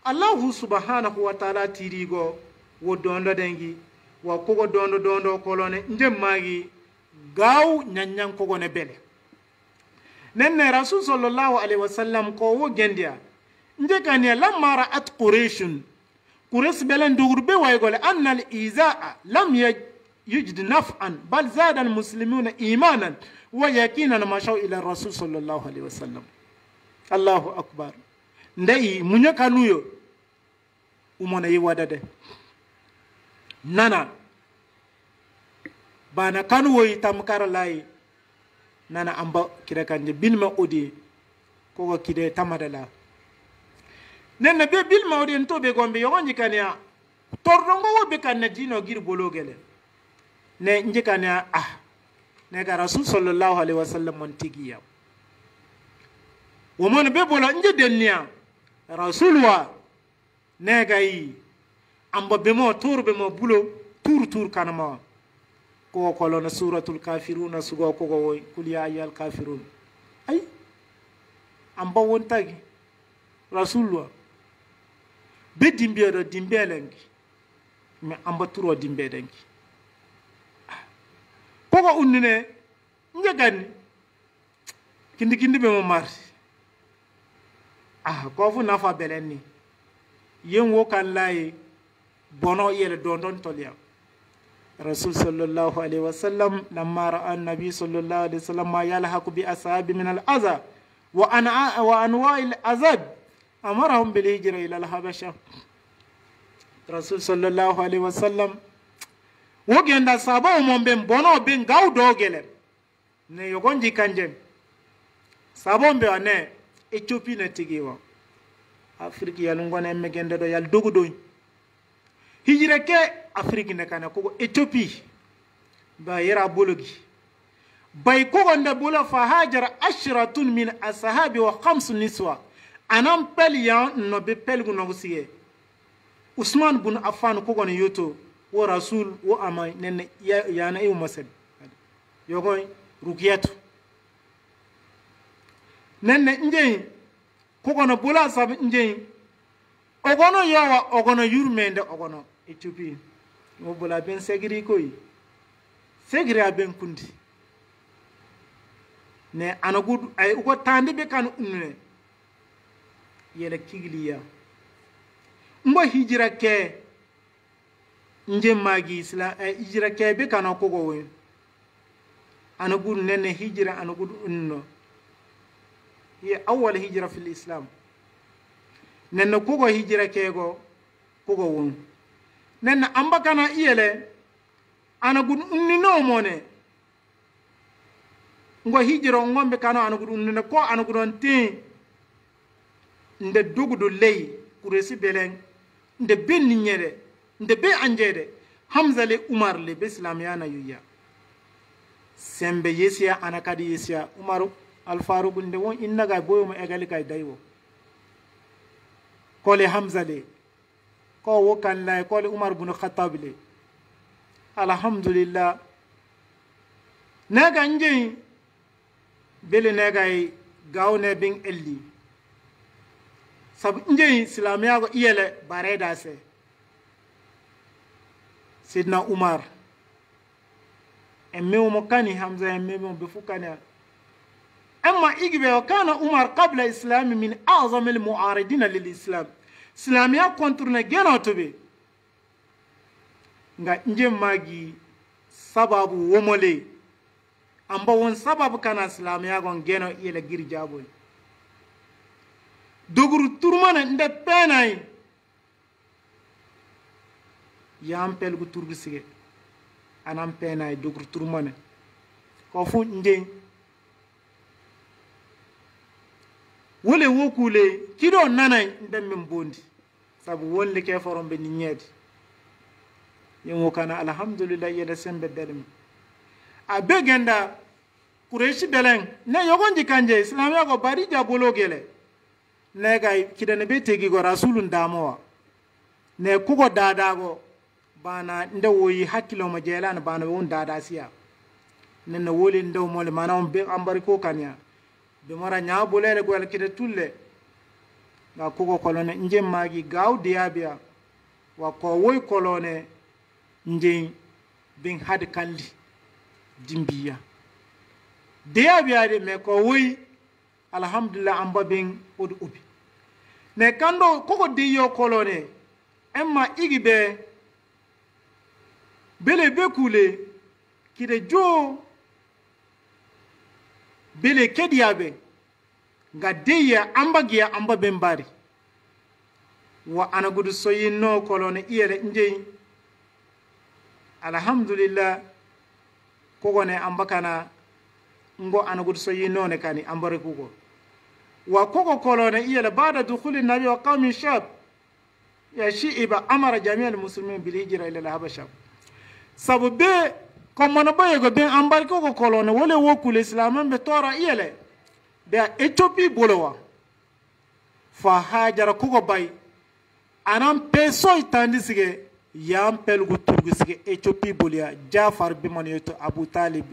allah subhanahu wa ta'ala tirigo wo dondo dengi wa kogo dondo kolone nde magi gaw nyanyan kogo ne bele nenne rasul sallallahu alaihi wasallam ko wo gendia nde kaniya lamara at qurayshun قريش بلن دغربي ويقول أن الإيذاء لم يجد نفعا بل زاد المسلمون إيمانا ويقينا ما شاء إلى الرسول صلى الله عليه وسلم الله أكبر ندي منيا كانويو ومن يوادد نانا بانا كانوي تامكار لاي نانا أمبا كده كان بيلما أودي كوكا كده تامدلا nenne be bil mawde en to be gombe yonji kanya tordongo wo be kan dino gir bologele ne njikanya ne ga rasul sallallahu alaihi wasallam mon tigiya wo mon be bolo nje dennia rasul wa ne ga yi amba be mo tur be mo bulo tur kanama ko kolona suratul kafirun sugo ko go kul ya ayyal kafirun ay amba won tagi rasul wa be dimbeedo dimbelengi me amba turo dimbedengi koko unnine njegani kindi be mo marsi ko fu nafa belenni yen wo kan lay bono yele dondon toliya rasul sallallahu alaihi wasallam lamma ra'a an-nabi sallallahu alaihi wasallam ma yalhaqu bi ashabi min al-adha wa anwa'il azab أمرهم بالهجرة إلى الحبشة رسول صلى الله عليه وسلم وجند سابا ومن بين بونو بين غاو دوغلم ne yogonji kanjem sabon be ane Ethiopia na tigiwa Afrique yalungona emme gende do yal dogudo hijira ke Afrique ne kana ko Ethiopia ba yara bologi bay ko gonda bula fa hajara ashratun min ashabi wa khams niswa anam pel yan no be pelgu no siye Usman bun Affan ko gon yoto wo rasul wo amay nen yana e masad yogoy rukiyatu nenne nje kogono bula sab nje ogono yawa ogono yurmende ogono Ethiopia mo bula ben segiri koy segiri aben kundi ne anagud ay ugo tande be kan unne yele kigliya mbo hijira ke nje magi islam hijira ke be kan ko go wen anagud nenne hijira anagud unno هي أول هجرة في الإسلام نن كوغو هجرة كيغو كوغو ون نن أمبكنا إيلي أنا قد أنينو موني ngo hijira ngombe kana ana gudu ne ko ana gudu tin nde dugudu ley kuresi belen nde ben nyere nde be anjede hamza le umar le be islamiyana yuya sembe yesiya ana kadi yesiya umaru alfaruq nde won innaga boyo mo egali kay daywo kole hamza le ko wokan lay kole umar ibn khattab le alhamdulillah naga nje bele negay gawne bin elli sab nje islamiya go iyele bareda se sidna umar emme mo kani hamza emme mo be fukana أما إجابة وكان عمر قبل الإسلام من أعظم المعارضين للإسلام إسلاميا كونترنا جنا تبي nga nje magi sababu womole amba won sababu kana islamiya gon geno yele girjabo doguru turmana nde penay yam pelgu turgu sige anam penay doguru turmana ko fu nje wole wokule kido nanay ndem min bondi sabu wonle ke forombe ni nyedi yemo kana alhamdulillah yeda sembe delmi abegenda kureshi belen ne yogonji kanje islamia ko bari jabolo gele ne gay kidane be tegi go rasulun damowa ne kugo dada go bana nde woyi hakkilo ma jelana bana won dada siya nenne woli ndew mole manam be ambari ko kanya be mara nya bolele go alkide tulle ga kugo kolone nje magi gaw diabia wa ko woy kolone nje bin had kandi dimbiya diabia de me ko woy alhamdulillah amba bin odu ubi ne kando koko diyo kolone emma igibe bele bekule kide jo bele kediabe ga deya ambagiya amba bembari wa anagudu soyinno kolone iyere nje alhamdulillah kogone ambakana ngo anagudu soyinno ne kani ambare kugo wa kogo kolone iyele bada dukhuli nabi wa qawmi shab ya shi'iba amara jami'a almuslimin bil hijra ila al-habasha sabbe komono bayego ben ambare kogo kolone wole wokul islam be tora iyele be Ethiopia bolowa fa hajara kogo bay anam peso itandisige yam pelgu turgisige Ethiopia bolia Jafar bi monyoto Abu Talib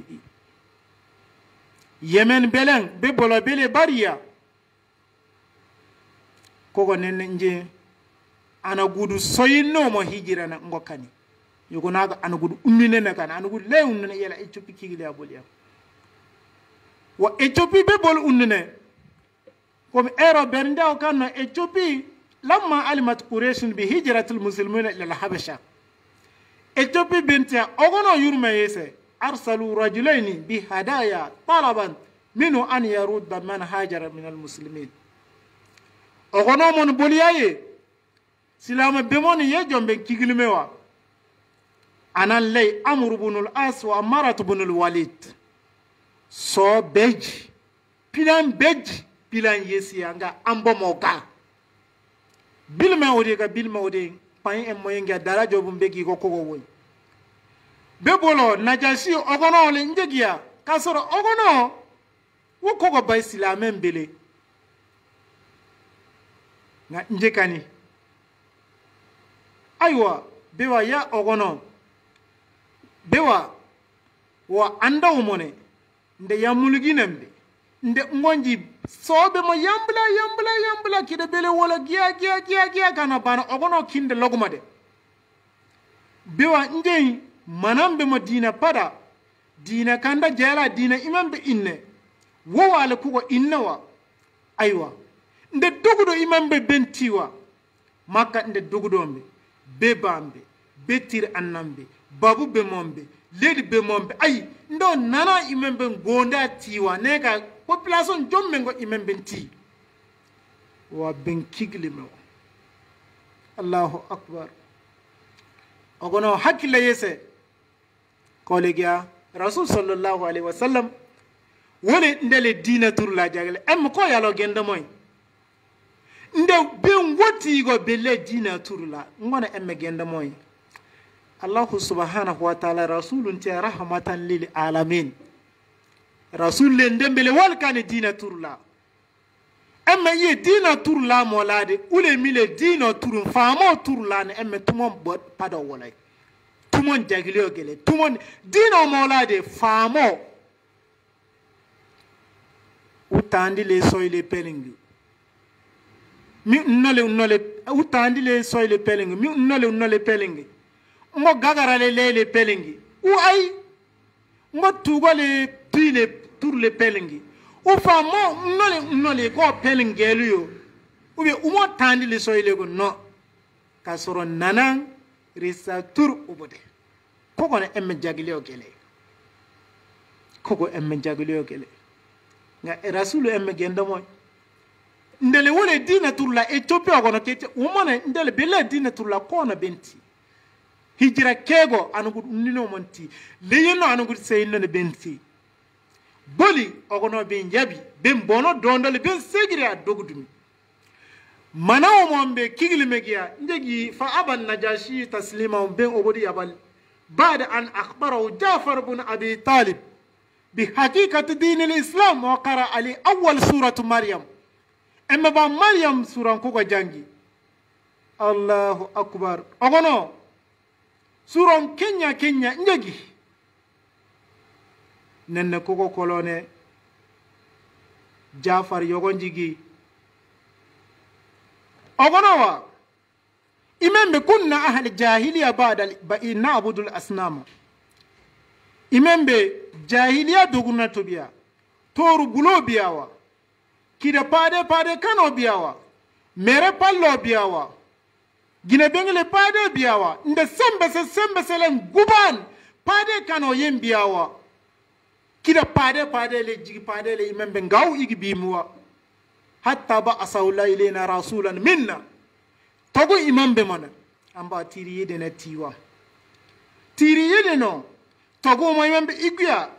Yemen belen be bolo bele bariya kogo nenne nje anagudu soyinno mo hijira na ngokani yugo naga anagudu ummine na kana anagudu lewun na yela Ethiopia kigile abolia wa Ethiopia be bol unnene comme ero bernda o kanno Ethiopia lamma alimat quraish bi hijratil muslimin ila al-habasha Ethiopia bintia ogono yurme yese arsalu rajulaini bi hadaya talaban minhu an yarudda man hajara min al-muslimin ogono mon boliyaye silama bemoni ye jombe kigilmewa anan lay amr ibn al-as wa amarat ibn al-walid so beji pilan yesi anga ambo moka bilma ode pain en moyenga darajo bumbe gi ko woy bebolo najashi ogono le njegiya kasoro ogono wo kogo bay silama mbele na njekani aywa bewa ya ogono bewa wa anda umone nde yamuluginembe nde ngonji sobe mo yambla kide bele wala giya kana bana ogono kinde logumade bewa njey manambe mo dina pada dina kanda jela dina imambe inne wo wala kugo innawa aywa nde dogudo imambe bentiwa makka nde dogudombe be bambe be tir annambe babu be mombe ledi be mombe ay ndo nana imambe gonda tiwa neka population jomme ngo imambe ti wa ben kiglimo Allahu akbar ogono hakile yese kolegia rasul sallallahu alaihi wasallam wole ndele dina tur la jagale em ko yalo genda moy nde ben woti go belle dina turla ngona emme genda moy Allah subhanahu wa ta'ala rasulun ta rahmatan lil alamin rasul le ndembele wal kan dina turla emme ye dina turla molade ule mile dina turun famo turla ne emme tumon bot pada wolay tumon jagile ogele tumon dina molade famo utandi le soyle pelingi mi nole utandi le soyle pelingi mi nole pelingi mo gagara le pelingi u ay mo tugo le pile tour le pelingi u fa mo nole ko pelingi eluyo u be umo tandi le soyle go no ka soro nanan risa tour ubode koko ne emme jagile ogele nga rasulu emme genda moy ndele wole dina turla ethiopia kono kete umone ndele bele dina turla kono benti hijra kego anugo nino monti leyeno anugo seyno ne benti boli ogono be njabi be bono dondole be segiri a dogudumi manawo mombe kigli megiya njegi fa aban najashi taslima be obodi yabal بعد أن أخبره جعفر بن أبي طالب بحقيقة دين الإسلام وقرأ عليه أول سورة مريم أما با مريم سورة كوكا جانجي الله أكبر أغنو سورة كينيا نجي نن كوكو كولوني جعفر يغنجي أغنو إمام بكنا أهل الجاهلية بعد نعبد الأصنام إمام بجاهلية دوغنا تبيا تورو بلو بياوا كده پاده كانو بياوا mere pallo biyawa gine bengele pade biyawa nde sembe selen guban pade kano yen biyawa kida pade le jigi pade le imambe ngaw igi bimuwa hatta ba asawla ilena rasulan minna togo imambe mana amba tiri yede na tiwa tiri yede no togo mo imambe igya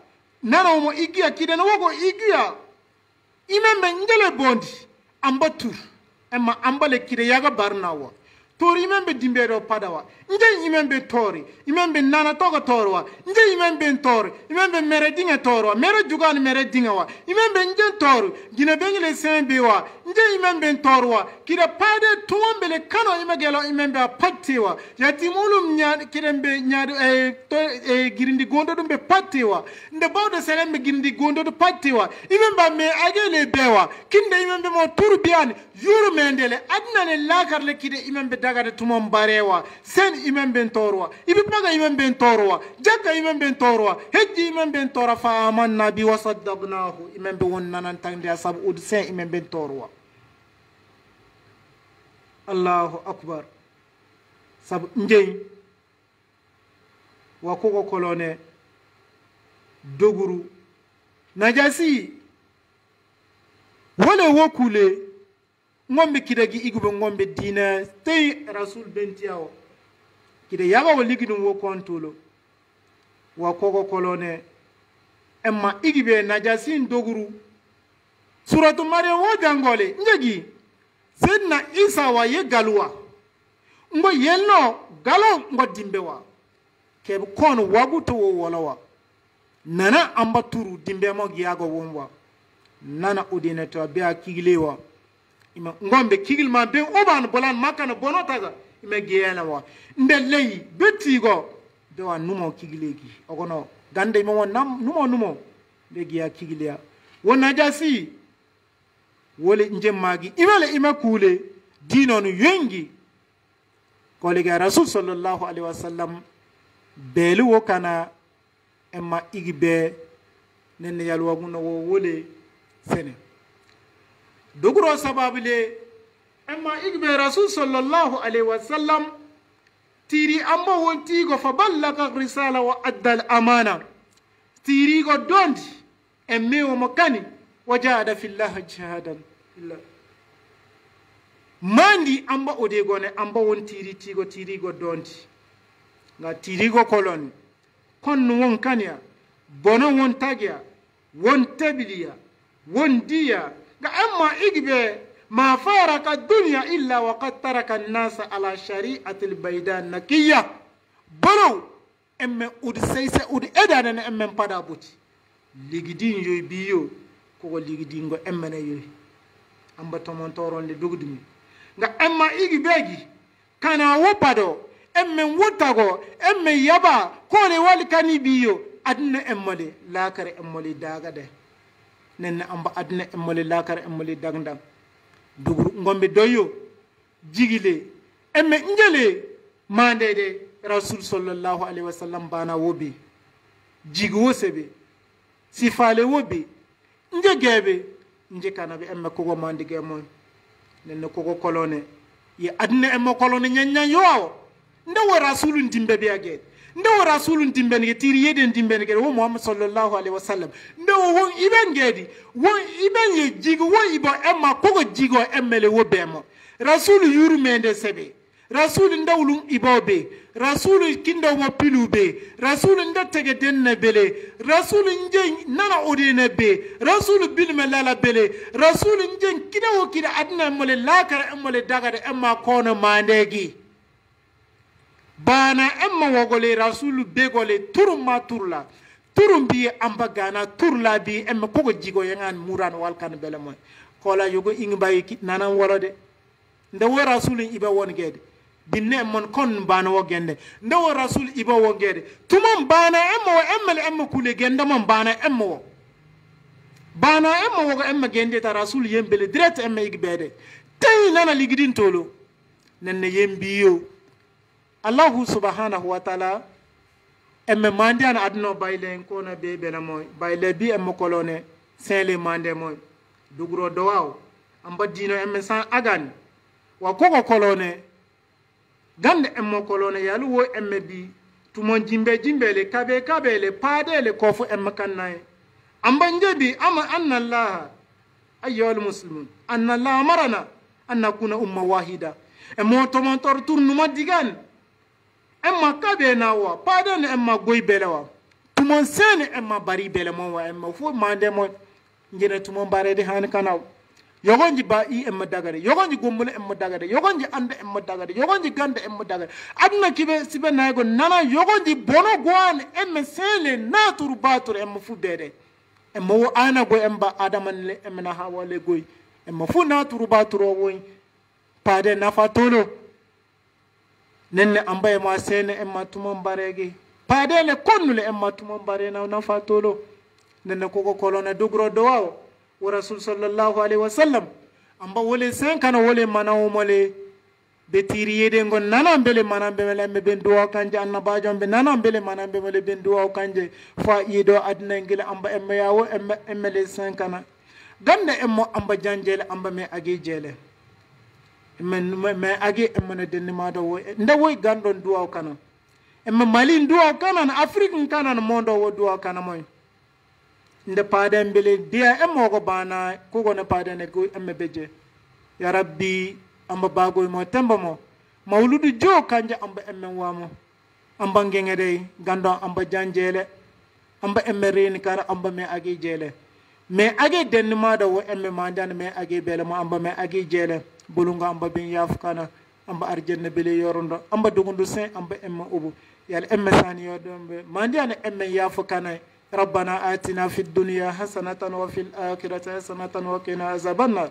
nana mo igya kida no wogo igya imambe ngele bondi amba tur emma ambale kide yaga barnawa tori imambe dimbero padawa nje imambe tori imambe nana togo torwa nje imambe tori imambe mere dinga torwa mere jugan mere dinga wa imambe nje toru gine bengile sembe wa nje imambe torwa kide pade tuombele kano imagelo imambe pattiwa yatimulum nya kidembe nyaado girindi gondo dumbe pattiwa nde bawde selembe girindi gondo do pattiwa imambe me agele bewa kinde imambe mo turu biani yuru mendele adna le lakar le kide imambe daga de tumom barewa sen imam ben torwa ibi paga imam ben torwa jakka imam ben torwa hejji imam ben tora fa amanna bi wa saddaqnahu imam be won nanan tande asab ud sen imam ben torwa Allahu akbar sab njey wa ko kolone doguru najasi wala wokule ngombe kidagi igube ngombe dina tay rasul bentiawo kide yaga wo ligidum wo kontulo wa koko kolone emma igibe najasin doguru suratu maryam wo jangole njegi sedna isa wa ye galwa ngo yelno galo ngo dimbe wa ke kon waguto wo wolawa nana amba turu dimbe mo giyago wonwa nana udine to biya kigilewa ima ngombe kigil ma be oban bolan makana bonotaga ima giyana wa nde ley betigo be wa numo kigilegi ogono gande mo numo be giya kigileya wona jasi wole njemmagi imale ima kule dinonu yengi kolega rasul sallallahu alaihi wasallam belu wo kana emma igibe nenne yalwa guno wo wole sene dogro sababile emma igibe rasul sallallahu alaihi wasallam tiri amma wonti go fa ballaka risala wa addal amana tiri go dondi emme o makani wajada fillah jihadan illa mandi amba ode gone amba won tiri go dondi nga tiri go kolon kon won kanya bono won tagya won tabiliya won diya ga amma igbe ma faraka dunya illa wa qad taraka an-nas ala shari'ati al-baydan nakiya bono emme ud seyse ud edana na emme pada buti ligidin yoy biyo ko ligidin go emme na yoy amba tomon toron le dugdumi nga emma igibegi kana wopado emme wotago emme yaba ko le wal kani biyo adna emmole lakare emmole daga de nen amba adna emmole lakare emmole dagndam dugur ngombe doyo jigile emme ngele mandede rasul sallallahu alaihi wasallam bana wobi jigo sebe sifale wobi ngegebe nje kanabe emme ko mandige mon nen ko kolone ye adna emme kolone nyanya yo ndawo rasulun dimbe biage ndawo rasulun dimbe ne tiri yeden dimbe ne wo muhammad sallallahu alaihi wasallam ndawo won iben gedi won iben ye jigo won ibo emma kogo jigo emmele wo bemo rasul yuru mende sebe rasul ndawlum ibobe rasul kindo wo pilube rasul ndatege denne bele rasul nje nana odene be rasul bil malala bele rasul nje kidawo kida adna mole lakara emmole dagade emma kono mandegi bana emma wogole rasulu begole turuma turla turumbi amba gana turla bi emma kogo jigo yangan muran walkan bele moy kola yogo ingbayi kit nanan wolode nda wo rasulu iba won gede binne mon kon bana wo gende nda wo rasul iba wo gede tumam bana emma kule gende mon bana emma wo emma gende ta rasul yembele direct emma igbede tay nana ligidin tolo nenne yembiyo Allah subhanahu wa ta'ala emme mandi an adno bayle ko na be bela moy bayle bi emme kolone sele mande moy dugro dowaw amba dino emme san agan wa koko kolone gande emme kolone yalu wo emme bi tumon jimbe le kabe le pade le kofu emme kannay amba njebi ama anna Allah ayyuhal muslimun anna Allah amarana an nakuna umma wahida emme to mon tor turnu madigan emma kabe na wa pada ne emma goy belewa tumon sene emma bari bele mon wa emma fo mande mo ngene tumon bare de han kanaw yogonji ba i emma dagare yogonji gombule emma dagare yogonji ande emma dagare yogonji gande emma dagare adna kibe sibe naygo nana yogonji bono gwan emma sene naturu batur emma fu bede emma wo ana go emba adaman le emma na hawale goy emma fu naturu batur o woy pade nafa tolo nenne ambaye ma sene emma tumon baregi padele konnule emma tumon bare na fatolo nenne koko kolona dugro dowaw wa rasul sallallahu alaihi wasallam amba wole sen kana wole manawo mole be tiriyede ngon nanan bele manan be mele ben duwa kanje annabajo be nanan bele manan be mele ben duwa kanje fa yido adna ngila amba emma yawo emma le sen kana gande emmo amba janjele amba me agi jele me agi emma denni ma do nda woy gandon duwa kana emma mali duwa kana na afrique kana na mondo wo duwa kana moy nde paden bele dia emmo ko bana ko gona paden ko emma beje ya rabbi amba bagoy mo temba mo mawludu jo kanja amba emmen wamo amba ngengede gando amba janjele amba emme rini kara amba me agi jele me agi denni mada wo emme mandan me agi bele mo amba me agi jele bulunga amba bin yafkana amba arjanna bele yorondo amba dugundu sen amba emme ubu yal emme sani yodombe mandiane emme yafkana ربنا آتنا في الدنيا حسنة وفي الآخرة حسنة وقنا عذاب النار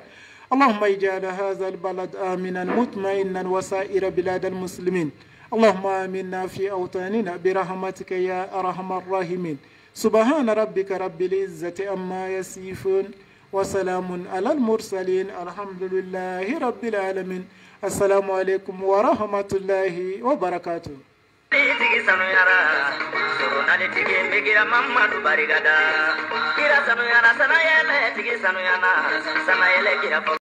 اللهم اجعل هذا البلد آمنا مطمئنا وسائر بلاد المسلمين اللهم آمنا في أوطاننا برحمتك يا أرحم الراحمين سبحان ربك رب العزة عما يصفون وسلام على المرسلين الحمد لله رب العالمين السلام عليكم ورحمة الله وبركاته tigi sanu yara surunali tigi migira mamadu barigada kira sanu yara sana yele tigi sanu yana sana yele kira